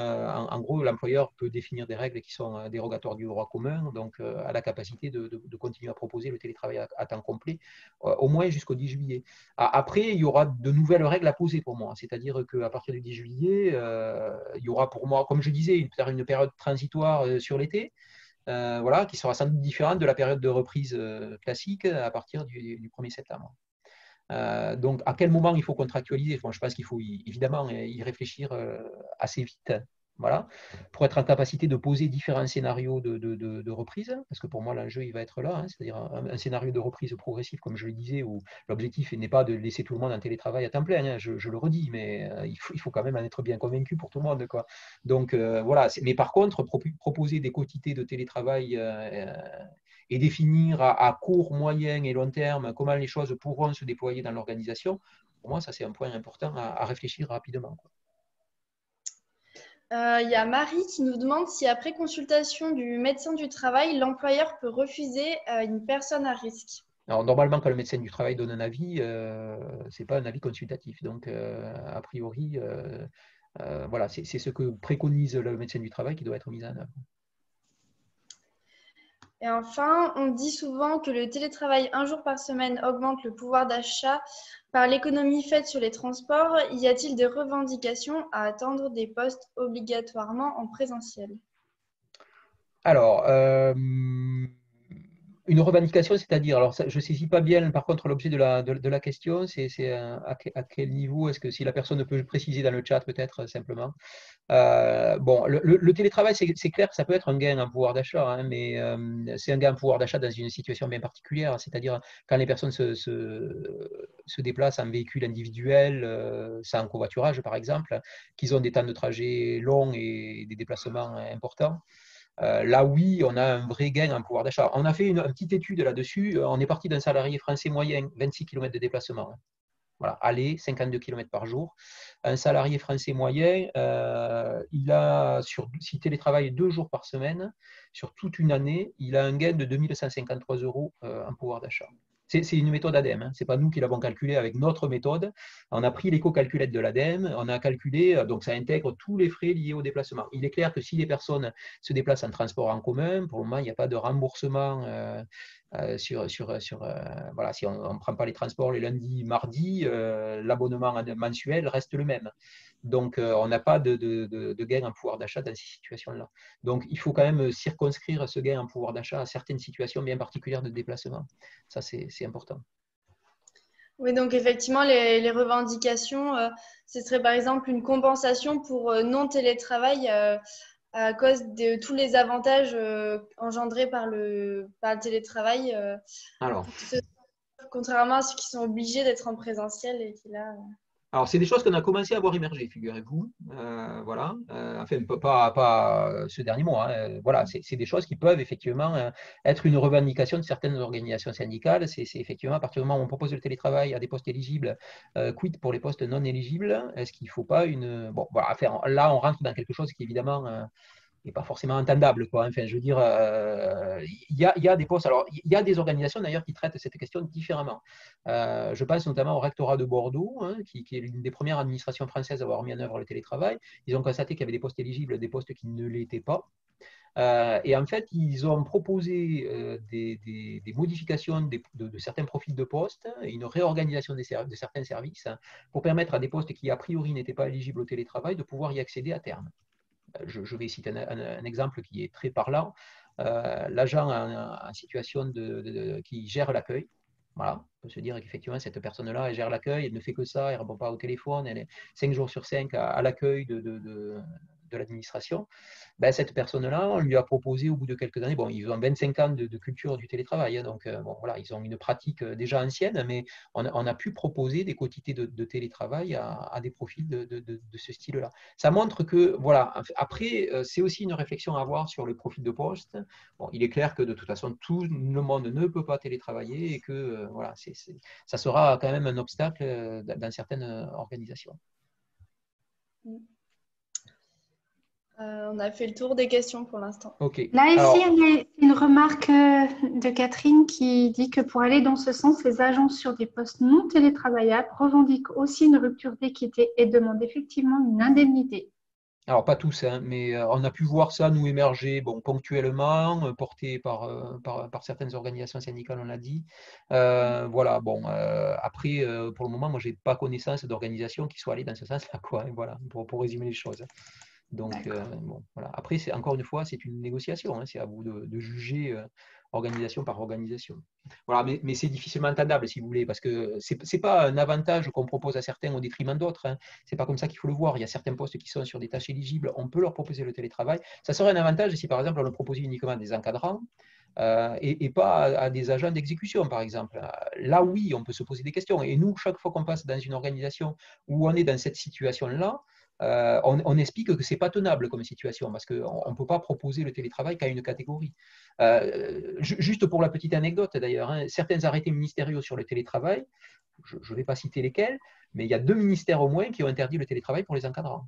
en gros, l'employeur peut définir des règles qui sont dérogatoires du droit commun, donc à la capacité de continuer à proposer le télétravail à temps complet, au moins jusqu'au 10 juillet. Après, il y aura de nouvelles règles à poser pour moi, c'est-à-dire qu'à partir du 10 juillet, il y aura pour moi, comme je disais, une période transitoire sur l'été. voilà, qui sera sans doute différente de la période de reprise classique à partir du 1er septembre. Donc, à quel moment il faut contractualiser? Bon, je pense qu'il faut évidemment y réfléchir assez vite. Voilà, pour être en capacité de poser différents scénarios de reprise, parce que pour moi l'enjeu il va être là, hein, c'est-à-dire un scénario de reprise progressive, comme je le disais, où l'objectif n'est pas de laisser tout le monde en télétravail à temps plein, hein, je le redis, mais il faut quand même en être bien convaincu pour tout le monde, quoi. Donc voilà, mais par contre, proposer des quotités de télétravail et définir à court, moyen et long terme comment les choses pourront se déployer dans l'organisation, pour moi ça c'est un point important à réfléchir rapidement, quoi. Il y a Marie qui nous demande si après consultation du médecin du travail, l'employeur peut refuser une personne à risque. Alors, normalement, quand le médecin du travail donne un avis, ce n'est pas un avis consultatif. Donc, a priori, voilà, c'est ce que préconise le médecin du travail qui doit être mis en œuvre. Et enfin, on dit souvent que le télétravail un jour par semaine augmente le pouvoir d'achat par l'économie faite sur les transports. Y a-t-il des revendications à attendre des postes obligatoirement en présentiel? Alors, une revendication, c'est-à-dire, alors je ne saisis pas bien par contre l'objet de la question, c'est à quel niveau, est-ce que si la personne peut préciser dans le chat peut-être simplement. Bon, le télétravail, c'est clair que ça peut être un gain en pouvoir d'achat, hein, mais c'est un gain en pouvoir d'achat dans une situation bien particulière, c'est-à-dire quand les personnes se déplacent en véhicule individuel, sans covoiturage par exemple, qu'ils ont des temps de trajet longs et des déplacements importants. Là, oui, on a un vrai gain en pouvoir d'achat. On a fait une petite étude là-dessus. On est parti d'un salarié français moyen, 26 km de déplacement. Voilà, aller, 52 km par jour. Un salarié français moyen, il a, s'il télétravaille 2 jours par semaine, sur toute une année, il a un gain de 2 153 € en pouvoir d'achat. C'est une méthode ADEME, hein. Ce n'est pas nous qui l'avons calculé avec notre méthode. On a pris l'éco-calculette de l'ADEME, on a calculé, donc ça intègre tous les frais liés au déplacement. Il est clair que si les personnes se déplacent en transport en commun, pour le moment, il n'y a pas de remboursement voilà, si on ne prend pas les transports les lundis, mardis, l'abonnement mensuel reste le même. Donc, on n'a pas de gain en pouvoir d'achat dans ces situations-là. Donc, il faut quand même circonscrire ce gain en pouvoir d'achat à certaines situations bien particulières de déplacement. Ça, c'est important. Oui, donc effectivement, les revendications, ce serait par exemple une compensation pour non-télétravail à cause de tous les avantages engendrés par le télétravail, Alors, contrairement à ceux qui sont obligés d'être en présentiel et qui là. Alors, c'est des choses qu'on a commencé à voir émerger, figurez-vous. Voilà. Enfin, pas ce dernier mois, hein. Voilà, c'est des choses qui peuvent effectivement être une revendication de certaines organisations syndicales. C'est effectivement à partir du moment où on propose le télétravail à des postes éligibles, quid pour les postes non éligibles? Est-ce qu'il ne faut pas une. Bon, voilà, enfin, là, on rentre dans quelque chose qui évidemment n'est pas forcément entendable, quoi. Enfin, je veux dire, il y a des postes. Alors, il y a des organisations d'ailleurs qui traitent cette question différemment. Je pense notamment au rectorat de Bordeaux, hein, qui est l'une des premières administrations françaises à avoir mis en œuvre le télétravail. Ils ont constaté qu'il y avait des postes éligibles, des postes qui ne l'étaient pas. Et en fait, ils ont proposé des modifications de certains profils de postes et une réorganisation de certains services pour permettre à des postes qui, a priori, n'étaient pas éligibles au télétravail de pouvoir y accéder à terme. Je vais citer un exemple qui est très parlant. L'agent en situation qui gère l'accueil. Voilà, on peut se dire qu'effectivement, cette personne-là, elle gère l'accueil, elle ne fait que ça, elle ne répond pas au téléphone, elle est 5 jours sur 5 à l'accueil de l'administration. Ben, cette personne-là, on lui a proposé au bout de quelques années, bon, ils ont 25 ans de culture du télétravail, hein, donc bon, voilà, ils ont une pratique déjà ancienne, mais on a pu proposer des quotités de télétravail à des profils de ce style-là. Ça montre que, voilà, après, c'est aussi une réflexion à avoir sur le profil de poste. Bon, il est clair que de toute façon, tout le monde ne peut pas télétravailler et que voilà, ça sera quand même un obstacle dans certaines organisations. On a fait le tour des questions pour l'instant. Okay. Là, ici, il y a une remarque de Catherine qui dit que pour aller dans ce sens, les agents sur des postes non télétravaillables revendiquent aussi une rupture d'équité et demandent effectivement une indemnité. Alors, pas tous, hein, mais on a pu voir ça nous émerger bon, ponctuellement, porté par certaines organisations syndicales, on l'a dit. Voilà, bon, après, pour le moment, moi, je n'ai pas connaissance d'organisations qui soient allées dans ce sens-là, quoi, voilà, pour résumer les choses. Donc, bon, voilà. Après, encore une fois, c'est une négociation. Hein, c'est à vous de juger organisation par organisation. Voilà, mais c'est difficilement entendable, si vous voulez, parce que ce n'est pas un avantage qu'on propose à certains au détriment d'autres. Hein. Ce n'est pas comme ça qu'il faut le voir. Il y a certains postes qui sont sur des tâches éligibles. On peut leur proposer le télétravail. Ça serait un avantage si, par exemple, on le proposait uniquement à des encadrants. Et pas à des agents d'exécution, par exemple. Là, oui, on peut se poser des questions. Et nous, chaque fois qu'on passe dans une organisation où on est dans cette situation-là, on explique que ce n'est pas tenable comme situation, parce qu'on ne peut pas proposer le télétravail qu'à une catégorie. Juste pour la petite anecdote, d'ailleurs, hein, certains arrêtés ministériels sur le télétravail, je ne vais pas citer lesquels, mais il y a 2 ministères au moins qui ont interdit le télétravail pour les encadrants.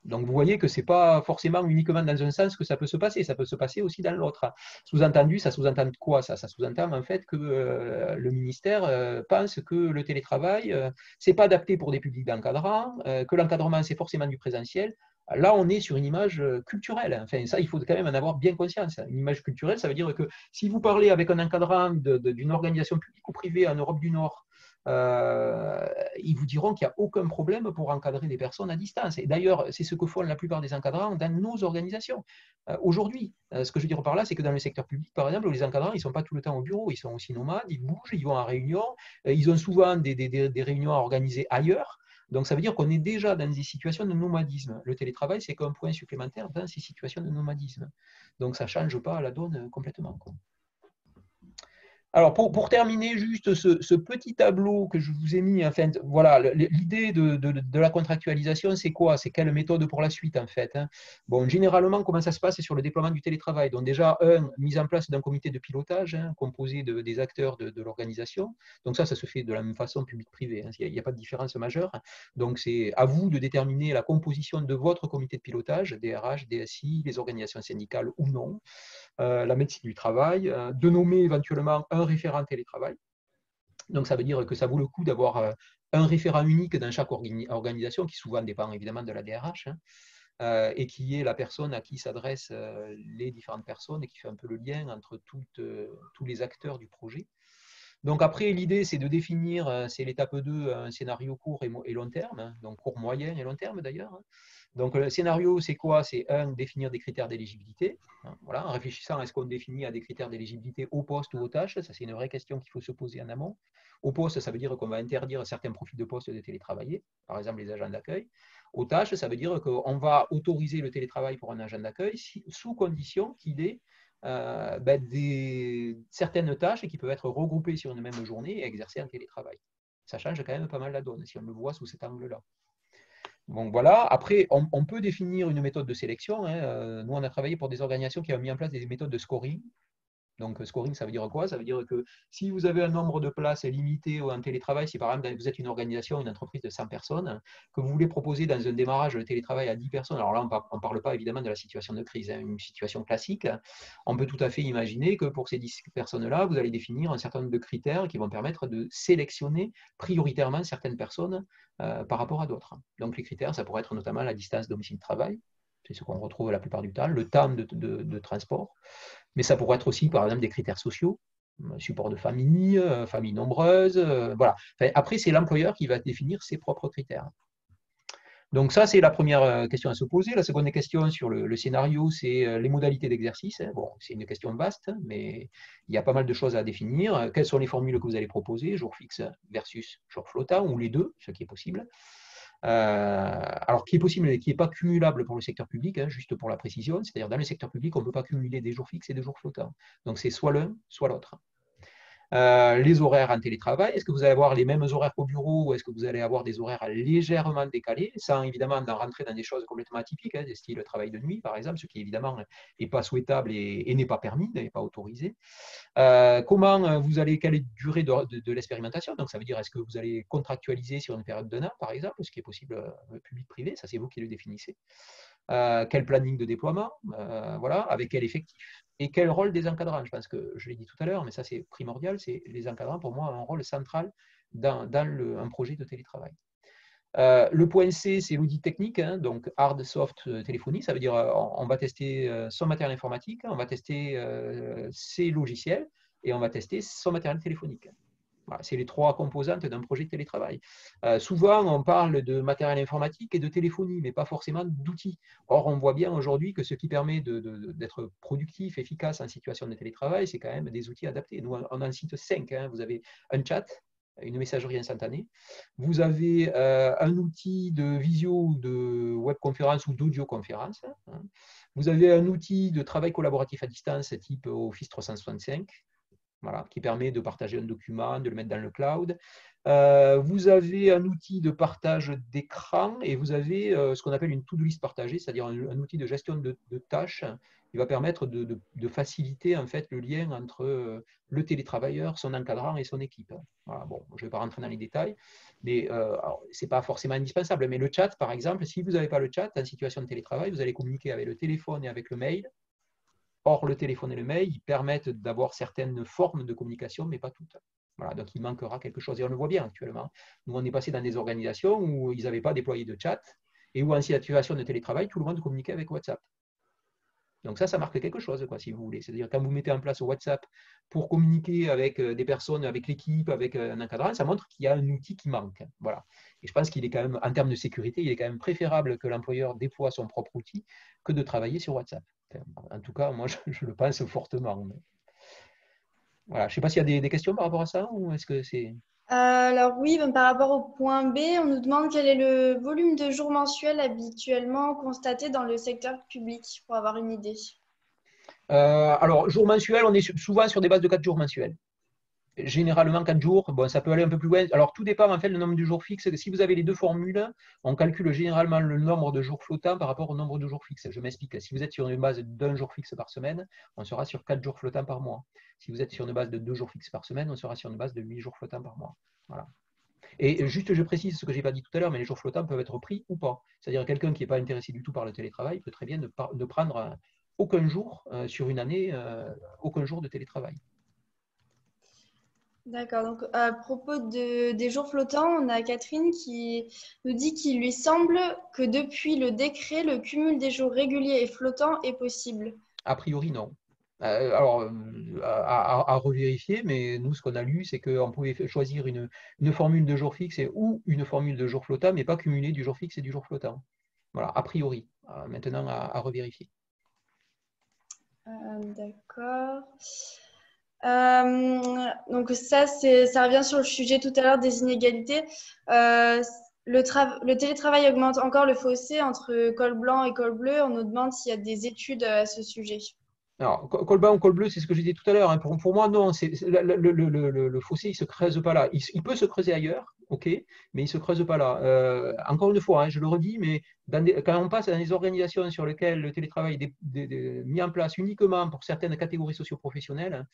Donc, vous voyez que ce n'est pas forcément uniquement dans un sens que ça peut se passer aussi dans l'autre. Sous-entendu, ça sous-entend quoi ça sous-entend en fait que le ministère pense que le télétravail, ce n'est pas adapté pour des publics d'encadrants, que l'encadrement, c'est forcément du présentiel. Là, on est sur une image culturelle. Enfin, ça, il faut quand même en avoir bien conscience. Une image culturelle, ça veut dire que si vous parlez avec un encadrant d'une organisation publique ou privée en Europe du Nord, ils vous diront qu'il n'y a aucun problème pour encadrer des personnes à distance. Et d'ailleurs, c'est ce que font la plupart des encadrants dans nos organisations. Aujourd'hui, ce que je veux dire par là, c'est que dans le secteur public, par exemple, les encadrants, ils ne sont pas tout le temps au bureau, ils sont aussi nomades, ils bougent, ils vont en réunion, ils ont souvent des réunions à organiser ailleurs. Donc, ça veut dire qu'on est déjà dans des situations de nomadisme. Le télétravail, c'est qu'un point supplémentaire dans ces situations de nomadisme. Donc, ça ne change pas la donne complètement, quoi. Alors, pour terminer, juste ce petit tableau que je vous ai mis, enfin, voilà, l'idée de la contractualisation, c'est quoi? C'est quelle méthode pour la suite, en fait, hein? Bon, généralement, comment ça se passe? C'est sur le déploiement du télétravail. Donc, déjà, mise en place d'un comité de pilotage, hein, composé des acteurs de l'organisation. Donc, ça se fait de la même façon public-privé, hein. Il n'y a pas de différence majeure. Donc, c'est à vous de déterminer la composition de votre comité de pilotage, DRH, DSI, les organisations syndicales ou non. La médecine du travail, de nommer éventuellement un référent télétravail. Donc, ça veut dire que ça vaut le coup d'avoir un référent unique dans chaque organisation, qui souvent dépend évidemment de la DRH, hein, et qui est la personne à qui s'adressent les différentes personnes et qui fait un peu le lien entre tous les acteurs du projet. Donc après, l'idée, c'est de définir, c'est l'étape 2, un scénario court et long terme, hein, donc court, moyen et long terme d'ailleurs. Hein. Donc le scénario, c'est quoi? C'est définir des critères d'éligibilité. Hein, voilà, en réfléchissant, est-ce qu'on définit des critères d'éligibilité au poste ou aux tâches? Ça, c'est une vraie question qu'il faut se poser en amont. Au poste, ça veut dire qu'on va interdire certains profils de poste de télétravailler, par exemple les agents d'accueil. Aux tâches, ça veut dire qu'on va autoriser le télétravail pour un agent d'accueil sous condition qu'il ait certaines tâches qui peuvent être regroupées sur une même journée et exercées en télétravail. Ça change quand même pas mal la donne, si on le voit sous cet angle-là. Donc voilà, après, on peut définir une méthode de sélection. Hein. Nous, on a travaillé pour des organisations qui ont mis en place des méthodes de scoring. Donc, scoring, ça veut dire quoi? Ça veut dire que si vous avez un nombre de places limité en télétravail, si par exemple vous êtes une organisation, une entreprise de 100 personnes, que vous voulez proposer dans un démarrage le télétravail à 10 personnes, alors là, on ne parle pas évidemment de la situation de crise, hein, une situation classique, on peut tout à fait imaginer que pour ces 10 personnes-là, vous allez définir un certain nombre de critères qui vont permettre de sélectionner prioritairement certaines personnes par rapport à d'autres. Donc, les critères, ça pourrait être notamment la distance domicile-travail, c'est ce qu'on retrouve la plupart du temps, le temps de transport, mais ça pourrait être aussi, par exemple, des critères sociaux, support de famille, famille nombreuse, voilà. Enfin, après, c'est l'employeur qui va définir ses propres critères. Donc ça, c'est la première question à se poser. La seconde question sur le scénario, c'est les modalités d'exercice. Bon, c'est une question vaste, mais il y a pas mal de choses à définir. Quelles sont les formules que vous allez proposer, jour fixe versus jour flottant, ou les deux, ce qui est possible. Alors, qui est possible et qui n'est pas cumulable pour le secteur public, hein, juste pour la précision, c'est-à-dire dans le secteur public, on ne peut pas cumuler des jours fixes et des jours flottants. Donc, c'est soit l'un, soit l'autre. Les horaires en télétravail, est-ce que vous allez avoir les mêmes horaires qu'au bureau ou est-ce que vous allez avoir des horaires légèrement décalés, sans évidemment rentrer dans des choses complètement atypiques, hein, des styles travail de nuit par exemple, ce qui évidemment n'est pas souhaitable et n'est pas permis, n'est pas autorisé. Comment vous allez, quelle est la durée de l'expérimentation? Donc ça veut dire, est-ce que vous allez contractualiser sur une période d'un an par exemple, ce qui est possible public-privé, ça c'est vous qui le définissez. Quel planning de déploiement, voilà, avec quel effectif et quel rôle des encadrants. Je pense que je l'ai dit tout à l'heure, mais ça c'est primordial, c'est les encadrants pour moi ont un rôle central dans un projet de télétravail. Le point C, c'est l'audit technique, hein, donc hard, soft, téléphonie, ça veut dire on va tester son matériel informatique, on va tester ses logiciels et on va tester son matériel téléphonique. Voilà, c'est les trois composantes d'un projet de télétravail. Souvent, on parle de matériel informatique et de téléphonie, mais pas forcément d'outils. Or, on voit bien aujourd'hui que ce qui permet d'être productif, efficace en situation de télétravail, c'est quand même des outils adaptés. Nous, on en cite 5. Hein. Vous avez un chat, une messagerie instantanée. Vous avez un outil de visio, de webconférence ou d'audioconférence. Hein. Vous avez un outil de travail collaboratif à distance type Office 365. Voilà, qui permet de partager un document, de le mettre dans le cloud. Vous avez un outil de partage d'écran et vous avez ce qu'on appelle une to-do list partagée, c'est-à-dire un outil de gestion de tâches qui va permettre de faciliter en fait, le lien entre le télétravailleur, son encadrant et son équipe. Voilà, bon, je ne vais pas rentrer dans les détails, mais ce n'est pas forcément indispensable. Mais le chat, par exemple, si vous n'avez pas le chat en situation de télétravail, vous allez communiquer avec le téléphone et avec le mail. Or, le téléphone et le mail, ils permettent d'avoir certaines formes de communication, mais pas toutes. Voilà, donc il manquera quelque chose. Et on le voit bien actuellement. Nous, on est passé dans des organisations où ils n'avaient pas déployé de chat et où, en situation de télétravail, tout le monde communiquait avec WhatsApp. Donc ça marque quelque chose, quoi, si vous voulez. C'est-à-dire quand vous mettez en place WhatsApp pour communiquer avec des personnes, avec l'équipe, avec un encadrant, ça montre qu'il y a un outil qui manque. Voilà. Et je pense qu'il est quand même, en termes de sécurité, il est quand même préférable que l'employeur déploie son propre outil que de travailler sur WhatsApp. Enfin, en tout cas, moi, je le pense fortement. Mais... Voilà. Je ne sais pas s'il y a des questions par rapport à ça ou est-ce que c'est… Alors oui, ben, par rapport au point B, on nous demande quel est le volume de jours mensuels habituellement constaté dans le secteur public pour avoir une idée. Alors, jour mensuel, on est souvent sur des bases de 4 jours mensuels. Généralement 4 jours, bon, ça peut aller un peu plus loin. Alors, tout dépend en fait le nombre de jours fixes. Si vous avez les deux formules, on calcule généralement le nombre de jours flottants par rapport au nombre de jours fixes. Je m'explique. Si vous êtes sur une base d'un jour fixe par semaine, on sera sur 4 jours flottants par mois. Si vous êtes sur une base de 2 jours fixes par semaine, on sera sur une base de 8 jours flottants par mois. Voilà. Et juste, je précise ce que je n'ai pas dit tout à l'heure, mais les jours flottants peuvent être pris ou pas. C'est-à-dire quelqu'un qui n'est pas intéressé du tout par le télétravail peut très bien ne prendre aucun jour sur une année, aucun jour de télétravail. D'accord. Donc, à propos des jours flottants, on a Catherine qui nous dit qu'il lui semble que depuis le décret, le cumul des jours réguliers et flottants est possible. A priori, non. Alors, à revérifier, mais nous, ce qu'on a lu, c'est qu'on pouvait choisir une formule de jour fixe ou une formule de jour flottant, mais pas cumuler du jour fixe et du jour flottant. Voilà, a priori. Maintenant, à revérifier. D'accord. Donc ça revient sur le sujet tout à l'heure des inégalités. Le télétravail augmente encore le fossé entre col blanc et col bleu. On nous demande s'il y a des études à ce sujet. Alors, col blanc ou col bleu, c'est ce que j'ai dit tout à l'heure. Hein. Pour moi, non, le fossé, il ne se creuse pas là. Il peut se creuser ailleurs, ok, mais il ne se creuse pas là. Encore une fois, hein, je le redis, mais quand on passe dans des organisations sur lesquelles le télétravail est mis en place uniquement pour certaines catégories socio-professionnelles,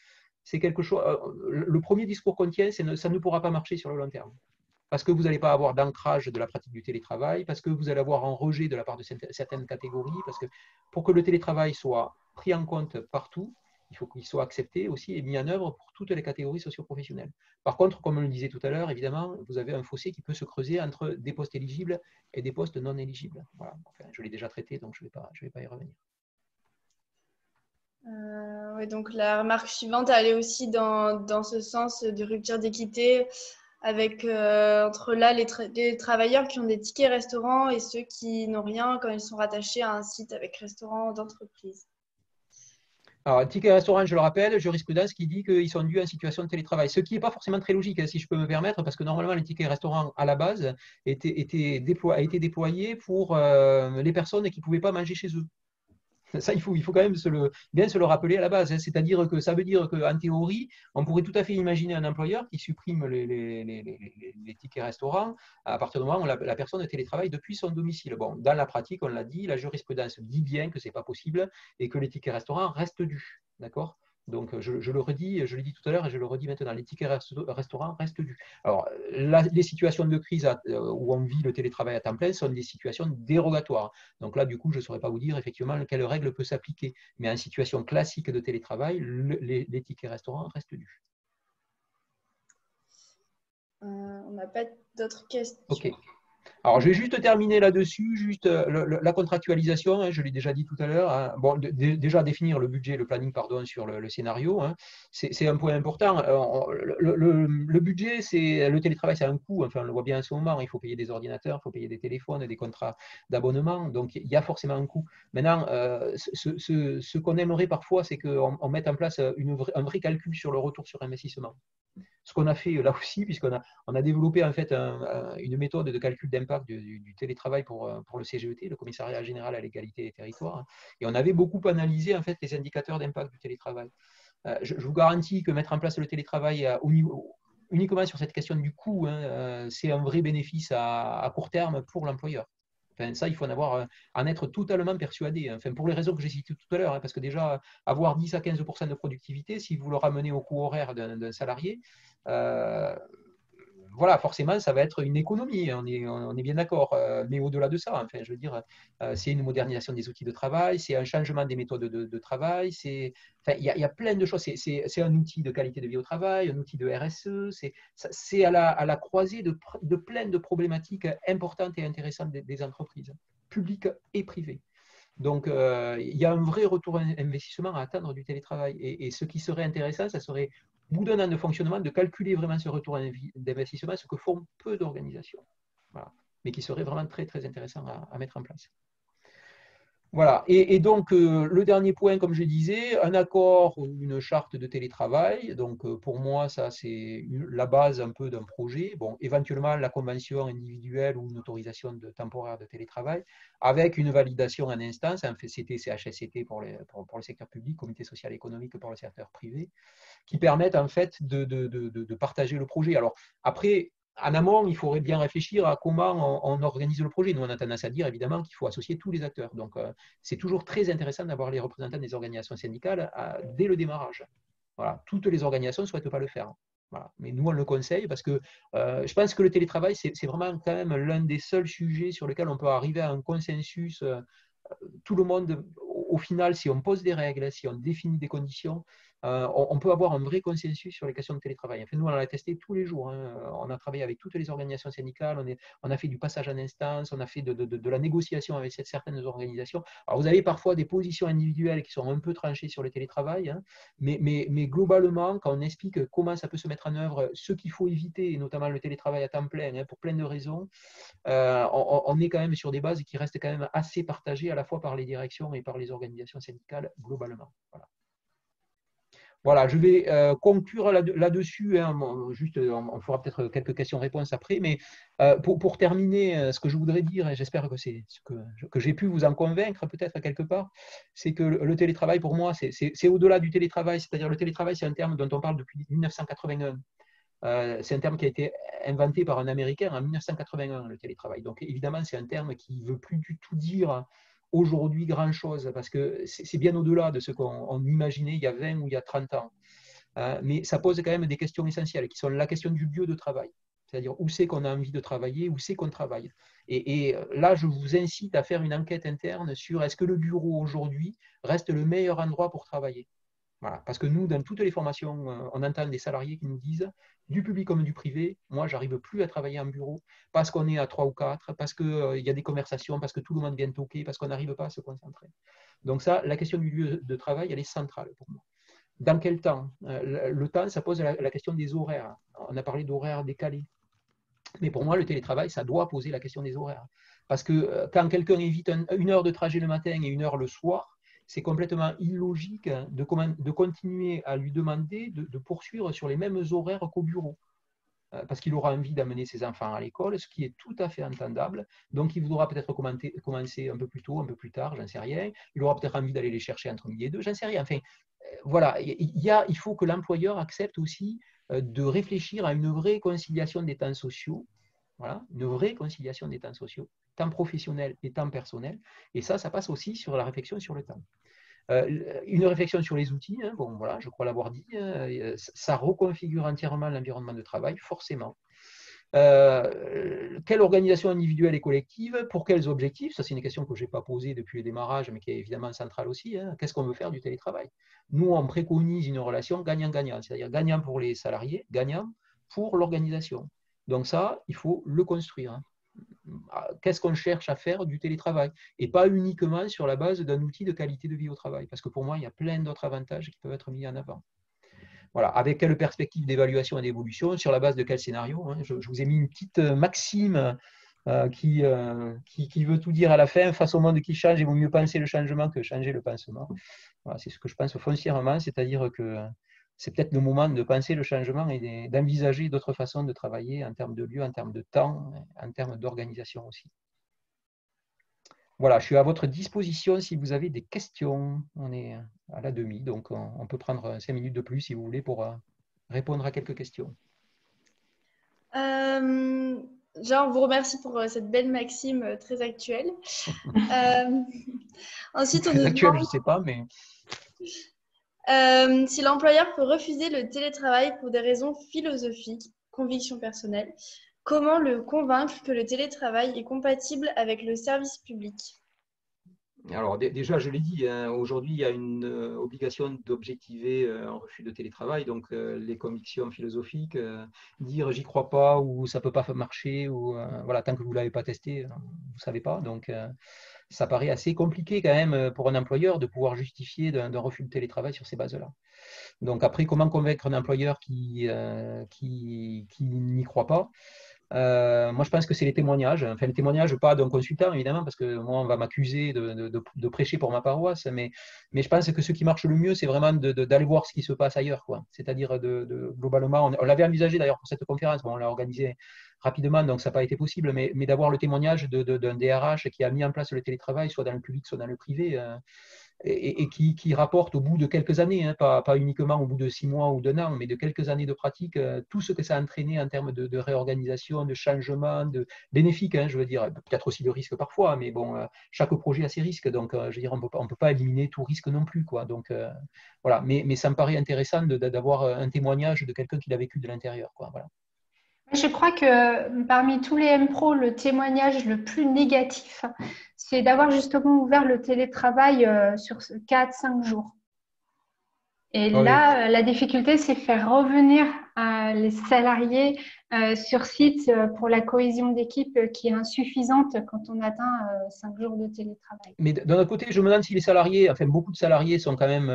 c'est quelque chose. Le premier discours qu'on tient, ça ne pourra pas marcher sur le long terme. Parce que vous n'allez pas avoir d'ancrage de la pratique du télétravail, parce que vous allez avoir un rejet de la part de certaines catégories, parce que pour que le télétravail soit pris en compte partout, il faut qu'il soit accepté aussi et mis en œuvre pour toutes les catégories socio-professionnelles. Par contre, comme on le disait tout à l'heure, évidemment, vous avez un fossé qui peut se creuser entre des postes éligibles et des postes non éligibles. Voilà. Enfin, je l'ai déjà traité, donc je ne vais pas y revenir. Ouais, donc la remarque suivante allait aussi dans ce sens de rupture d'équité avec entre là les travailleurs qui ont des tickets restaurants et ceux qui n'ont rien quand ils sont rattachés à un site avec restaurant d'entreprise. Alors, ticket restaurant, je le rappelle, jurisprudence qui dit qu'ils sont dus en situation de télétravail, ce qui n'est pas forcément très logique, hein, si je peux me permettre, parce que normalement, les tickets restaurant à la base a été déployé pour les personnes qui ne pouvaient pas manger chez eux. Ça, il faut quand même bien se le rappeler à la base. Hein. C'est-à-dire que ça veut dire qu'en théorie, on pourrait tout à fait imaginer un employeur qui supprime les tickets restaurants à partir du moment où la personne télétravaille depuis son domicile. Bon, dans la pratique, on l'a dit, la jurisprudence dit bien que ce n'est pas possible et que les tickets restaurants restent dus. D'accord ? Donc, je le redis, je l'ai dit tout à l'heure et je le redis maintenant, les tickets restaurants restent dus. Alors, les situations de crise où on vit le télétravail à temps plein sont des situations dérogatoires. Donc là, du coup, je ne saurais pas vous dire effectivement quelle règle peut s'appliquer. Mais en situation classique de télétravail, les tickets restaurants restent dus. On n'a pas d'autres questions. Ok. Alors, je vais juste terminer là-dessus, juste la contractualisation, hein, je l'ai déjà dit tout à l'heure. Hein. Bon, déjà définir le budget, le planning, pardon, sur le scénario, hein, c'est un point important. Le budget, le télétravail, c'est un coût. Enfin, on le voit bien en ce moment. Il faut payer des ordinateurs, il faut payer des téléphones, des contrats d'abonnement. Donc, il y a forcément un coût. Maintenant, ce qu'on aimerait parfois, c'est qu'on mette en place un vrai calcul sur le retour sur investissement. Ce qu'on a fait là aussi, puisqu'on a développé en fait une méthode de calcul d'impact du télétravail pour le CGET, le Commissariat général à l'égalité des territoires, hein, et on avait beaucoup analysé en fait les indicateurs d'impact du télétravail. Je vous garantis que mettre en place le télétravail uniquement sur cette question du coût, hein, c'est un vrai bénéfice à court terme pour l'employeur. Enfin, ça, il faut en être totalement persuadé. Enfin, pour les raisons que j'ai citées tout à l'heure, hein, parce que déjà, avoir 10 à 15% de productivité, si vous le ramenez au coût horaire d'un salarié, voilà, forcément, ça va être une économie, on est bien d'accord. Mais au-delà de ça, enfin, je veux dire, c'est une modernisation des outils de travail, c'est un changement des méthodes de travail, enfin, il y a plein de choses. C'est un outil de qualité de vie au travail, un outil de RSE, c'est à la croisée de plein de problématiques importantes et intéressantes des entreprises, publiques et privées. Donc, il y a un vrai retour investissement à attendre du télétravail. Et ce qui serait intéressant, ça serait, au bout d'un an de fonctionnement, de calculer vraiment ce retour d'investissement, ce que font peu d'organisations. Voilà. Mais qui serait vraiment très, très intéressant à mettre en place. Voilà. Et donc, le dernier point, comme je disais, un accord ou une charte de télétravail. Donc, pour moi, ça, c'est la base un peu d'un projet. Bon, éventuellement, la convention individuelle ou une autorisation temporaire de télétravail avec une validation en instance, un FCT, CHSCT pour le secteur public, comité social et économique pour le secteur privé, qui permettent en fait de partager le projet. Alors, après, en amont, il faudrait bien réfléchir à comment on organise le projet. Nous, on a tendance à dire évidemment qu'il faut associer tous les acteurs. Donc, c'est toujours très intéressant d'avoir les représentants des organisations syndicales dès le démarrage. Voilà. Toutes les organisations ne souhaitent pas le faire. Voilà. Mais nous, on le conseille parce que je pense que le télétravail, c'est vraiment quand même l'un des seuls sujets sur lesquels on peut arriver à un consensus. Tout le monde, au final, si on pose des règles, si on définit des conditions, on peut avoir un vrai consensus sur les questions de télétravail. En fait, nous, on l'a testé tous les jours. Hein. On a travaillé avec toutes les organisations syndicales, on a fait du passage en instance, on a fait de la négociation avec certaines organisations. Alors, vous avez parfois des positions individuelles qui sont un peu tranchées sur le télétravail, hein, mais globalement, quand on explique comment ça peut se mettre en œuvre, ce qu'il faut éviter, et notamment le télétravail à temps plein, hein, pour plein de raisons, on est quand même sur des bases qui restent quand même assez partagées à la fois par les directions et par les organisations syndicales globalement. Voilà, je vais conclure là-dessus. Hein, juste, on fera peut-être quelques questions-réponses après, mais pour terminer, ce que je voudrais dire, et j'espère que c'est ce que j'ai pu vous en convaincre peut-être quelque part, c'est que le télétravail, pour moi, c'est au-delà du télétravail. C'est-à-dire le télétravail, c'est un terme dont on parle depuis 1981. C'est un terme qui a été inventé par un Américain en 1981, le télétravail. Donc évidemment, c'est un terme qui ne veut plus du tout dire aujourd'hui grand-chose, parce que c'est bien au-delà de ce qu'on imaginait il y a 20 ou il y a 30 ans. Mais ça pose quand même des questions essentielles, qui sont la question du lieu de travail. C'est-à-dire où c'est qu'on a envie de travailler, où c'est qu'on travaille. Et là, je vous incite à faire une enquête interne sur est-ce que le bureau aujourd'hui reste le meilleur endroit pour travailler. Voilà. Parce que nous, dans toutes les formations, on entend des salariés qui nous disent, du public comme du privé, moi, j'arrive plus à travailler en bureau parce qu'on est à 3 ou 4, parce qu'il y a des conversations, parce que tout le monde vient toquer, parce qu'on n'arrive pas à se concentrer. Donc ça, la question du lieu de travail, elle est centrale pour moi. Dans quel temps? Le temps, ça pose la question des horaires. On a parlé d'horaires décalés. Mais pour moi, le télétravail, ça doit poser la question des horaires. Parce que quand quelqu'un évite une heure de trajet le matin et une heure le soir, c'est complètement illogique de continuer à lui demander de poursuivre sur les mêmes horaires qu'au bureau. Parce qu'il aura envie d'amener ses enfants à l'école, ce qui est tout à fait entendable. Donc, il voudra peut-être commencer un peu plus tôt, un peu plus tard, j'en sais rien. Il aura peut-être envie d'aller les chercher entre midi et deux, j'en sais rien. Enfin, voilà, il faut que l'employeur accepte aussi de réfléchir à une vraie conciliation des temps sociaux. Voilà, une vraie conciliation des temps sociaux, temps professionnel et temps personnel. Et ça passe aussi sur la réflexion sur le temps. Une réflexion sur les outils, hein, bon, voilà, je crois l'avoir dit, ça reconfigure entièrement l'environnement de travail, forcément. Quelle organisation individuelle et collective, pour quels objectifs? Ça, c'est une question que je n'ai pas posée depuis le démarrage, mais qui est évidemment centrale aussi. Hein. Qu'est-ce qu'on veut faire du télétravail? Nous, on préconise une relation gagnant-gagnant, c'est-à-dire gagnant pour les salariés, gagnant pour l'organisation. Donc ça, il faut le construire. Hein. qu'est-ce qu'on cherche à faire du télétravail et pas uniquement sur la base d'un outil de qualité de vie au travail. Parce que pour moi, il y a plein d'autres avantages qui peuvent être mis en avant. Voilà, avec quelle perspective d'évaluation et d'évolution, sur la base de quel scénario, hein. Je vous ai mis une petite maxime qui veut tout dire à la fin. Face au monde qui change, il vaut mieux penser le changement que changer le pansement. Voilà, c'est ce que je pense foncièrement, c'est-à-dire que c'est peut-être le moment de penser le changement et d'envisager d'autres façons de travailler en termes de lieu, en termes de temps, en termes d'organisation aussi. Voilà, je suis à votre disposition si vous avez des questions. On est à la demi, donc on peut prendre 5 minutes de plus si vous voulez pour répondre à quelques questions. On vous remercie pour cette belle maxime très actuelle. Ensuite, on nous Actuel, demande je ne sais pas, mais si l'employeur peut refuser le télétravail pour des raisons philosophiques, convictions personnelles, comment le convaincre que le télétravail est compatible avec le service public? alors déjà, je l'ai dit, hein, aujourd'hui, il y a une obligation d'objectiver un refus de télétravail, donc les convictions philosophiques, dire j'y crois pas ou ça peut pas marcher, ou voilà, tant que vous ne l'avez pas testé, vous ne savez pas. Donc ça paraît assez compliqué quand même pour un employeur de pouvoir justifier d'un refus de télétravail sur ces bases-là. Donc après, comment convaincre un employeur qui n'y croit pas? Moi, je pense que c'est les témoignages. Enfin, les témoignages, pas d'un consultant, évidemment, parce que moi, on va m'accuser de prêcher pour ma paroisse. Mais je pense que ce qui marche le mieux, c'est vraiment d'aller voir ce qui se passe ailleurs, quoi. C'est-à-dire, globalement, on l'avait envisagé d'ailleurs pour cette conférence. Bon, on l'a organisé rapidement, donc ça n'a pas été possible. Mais d'avoir le témoignage d'un DRH qui a mis en place le télétravail, soit dans le public, soit dans le privé. Et qui rapporte au bout de quelques années, hein, pas uniquement au bout de 6 mois ou d'1 an, mais de quelques années de pratique, tout ce que ça a entraîné en termes de réorganisation, de changement, de bénéfique, hein, je veux dire, peut-être aussi de risques parfois, mais bon, chaque projet a ses risques, donc je veux dire, on peut pas éliminer tout risque non plus, quoi. Donc voilà, mais ça me paraît intéressant d'avoir un témoignage de quelqu'un qui l'a vécu de l'intérieur, quoi. Voilà. Je crois que parmi tous les M-Pro, le témoignage le plus négatif, c'est d'avoir justement ouvert le télétravail sur 4-5 jours. Et Ah oui. là, la difficulté, c'est faire revenir les salariés sur site pour la cohésion d'équipe qui est insuffisante quand on atteint 5 jours de télétravail. Mais d'un autre côté, je me demande si les salariés, enfin beaucoup de salariés sont quand même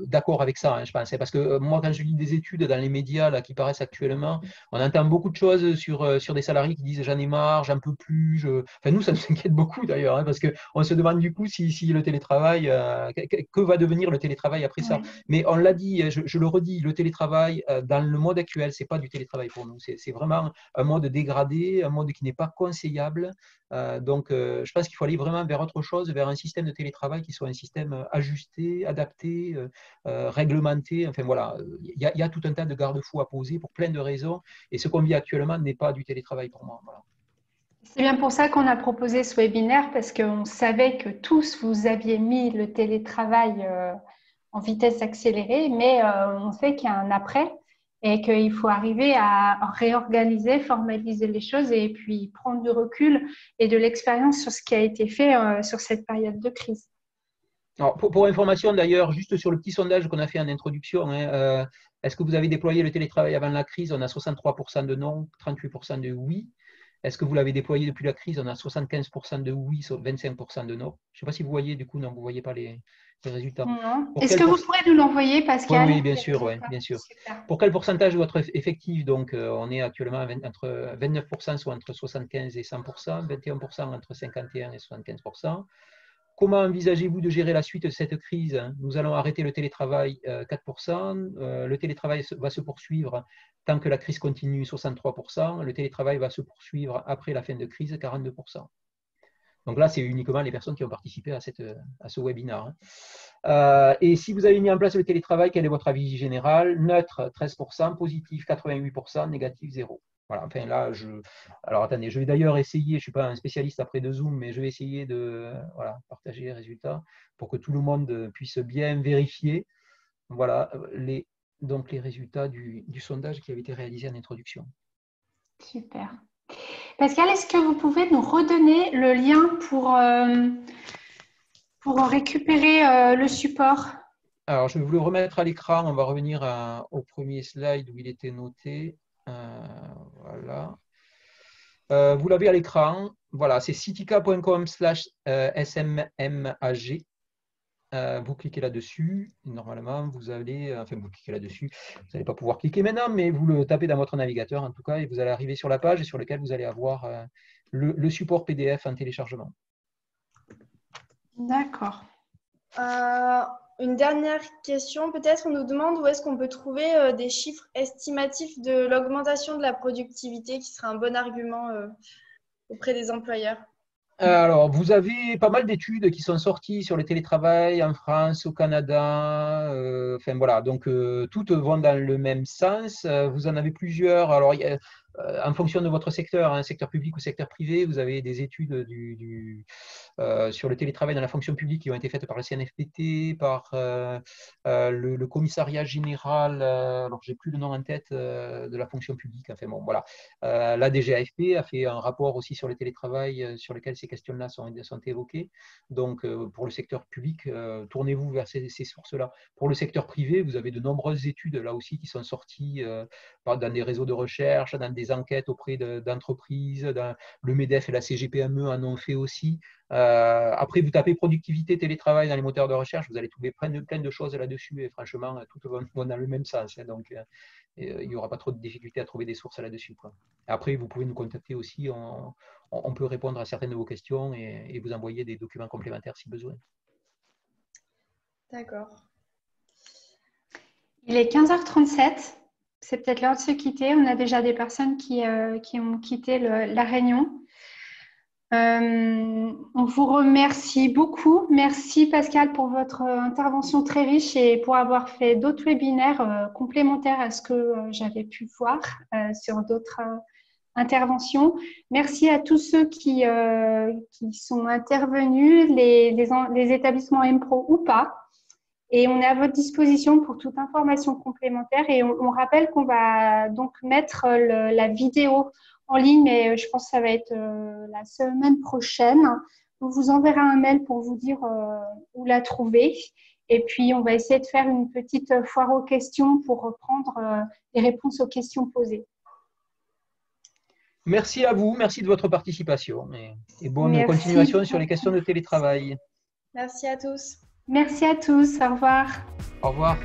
d'accord avec ça, hein, je pense. Parce que moi, quand je lis des études dans les médias là, qui paraissent actuellement, on entend beaucoup de choses sur des salariés qui disent j'en ai marre, j'en peux plus. Enfin, nous, ça nous inquiète beaucoup d'ailleurs, hein, parce qu'on se demande du coup si le télétravail, que va devenir le télétravail après ça. Oui. Mais on l'a dit, je le redis, le télétravail, dans le mode actuel, ce n'est pas du télétravail pour nous. C'est vraiment un mode dégradé, un mode qui n'est pas conseillable. Donc, je pense qu'il faut aller vraiment vers autre chose, vers un système de télétravail qui soit un système ajusté, adapté, réglementé. Enfin voilà, il y a tout un tas de garde-fous à poser pour plein de raisons. Et ce qu'on vit actuellement n'est pas du télétravail pour moi. Voilà. C'est bien pour ça qu'on a proposé ce webinaire, parce qu'on savait que tous vous aviez mis le télétravail en vitesse accélérée, mais on sait qu'il y a un après et qu'il faut arriver à réorganiser, formaliser les choses et puis prendre du recul et de l'expérience sur ce qui a été fait sur cette période de crise. Alors, pour information d'ailleurs, juste sur le petit sondage qu'on a fait en introduction, hein, est-ce que vous avez déployé le télétravail avant la crise? On a 63% de non, 38% de oui. Est-ce que vous l'avez déployé depuis la crise? On a 75% de oui, 25% de non. Je ne sais pas si vous voyez, du coup, non, vous ne voyez pas les résultats. Est-ce que vous pourrez nous l'envoyer, Pascal? Oui, bien sûr, ouais, bien sûr. Super. Pour quel pourcentage de votre effectif? Donc, on est actuellement entre 29%, soit entre 75 et 100%, 21% entre 51 et 75%. Comment envisagez-vous de gérer la suite de cette crise? Nous allons arrêter le télétravail 4%. Le télétravail va se poursuivre tant que la crise continue 63%. Le télétravail va se poursuivre après la fin de crise 42%. Donc là, c'est uniquement les personnes qui ont participé à ce webinaire. Et si vous avez mis en place le télétravail, quel est votre avis général? Neutre 13%, positif 88%, négatif 0%. Voilà, enfin là, alors attendez, je vais d'ailleurs essayer, je ne suis pas un spécialiste après de Zoom, mais je vais essayer de partager les résultats pour que tout le monde puisse bien vérifier. Voilà, donc les résultats du sondage qui avait été réalisé en introduction. Super. Pascal, est-ce que vous pouvez nous redonner le lien pour récupérer le support? Alors, je vais vous le remettre à l'écran. On va revenir au premier slide où il était noté. Voilà. Vous l'avez à l'écran. Voilà, c'est citica.com/smmag. Vous cliquez là-dessus. Normalement, vous allez, enfin, vous cliquez là-dessus. Vous n'allez pas pouvoir cliquer maintenant, mais vous le tapez dans votre navigateur en tout cas, et vous allez arriver sur la page sur laquelle vous allez avoir le support PDF en téléchargement. D'accord. Une dernière question, peut-être, on nous demande où est-ce qu'on peut trouver des chiffres estimatifs de l'augmentation de la productivité qui sera un bon argument auprès des employeurs. Alors, vous avez pas mal d'études qui sont sorties sur le télétravail en France, au Canada. Enfin voilà, donc toutes vont dans le même sens. Vous en avez plusieurs. Alors, en fonction de votre secteur, hein, secteur public ou secteur privé, vous avez des études sur le télétravail dans la fonction publique qui ont été faites par le CNFPT, par le commissariat général, alors j'ai plus le nom en tête, de la fonction publique. Enfin bon, voilà. La DGAFP a fait un rapport aussi sur le télétravail sur lequel ces questions-là sont évoquées. Donc, pour le secteur public, tournez-vous vers ces sources-là. Pour le secteur privé, vous avez de nombreuses études là aussi qui sont sorties dans des réseaux de recherche, dans des enquêtes auprès d'entreprises. Le MEDEF et la CGPME en ont fait aussi. Après, vous tapez productivité, télétravail dans les moteurs de recherche, vous allez trouver plein de choses là-dessus. Et franchement, toutes vont dans le même sens. Hein, donc, il n'y aura pas trop de difficultés à trouver des sources là-dessus. Après, vous pouvez nous contacter aussi. On peut répondre à certaines de vos questions et vous envoyer des documents complémentaires si besoin. D'accord. Il est 15h37. C'est peut-être l'heure de se quitter. On a déjà des personnes qui ont quitté la réunion. On vous remercie beaucoup. Merci Pascal pour votre intervention très riche et pour avoir fait d'autres webinaires complémentaires à ce que j'avais pu voir sur d'autres interventions. Merci à tous ceux qui sont intervenus, les établissements MPRO ou pas. Et on est à votre disposition pour toute information complémentaire. Et on rappelle qu'on va donc mettre la vidéo en ligne, mais je pense que ça va être la semaine prochaine. On vous enverra un mail pour vous dire où la trouver. Et puis, on va essayer de faire une petite foire aux questions pour reprendre les réponses aux questions posées. Merci à vous, merci de votre participation et bonne Merci. Continuation sur les questions de télétravail. Merci à tous. Merci à tous. Au revoir. Au revoir.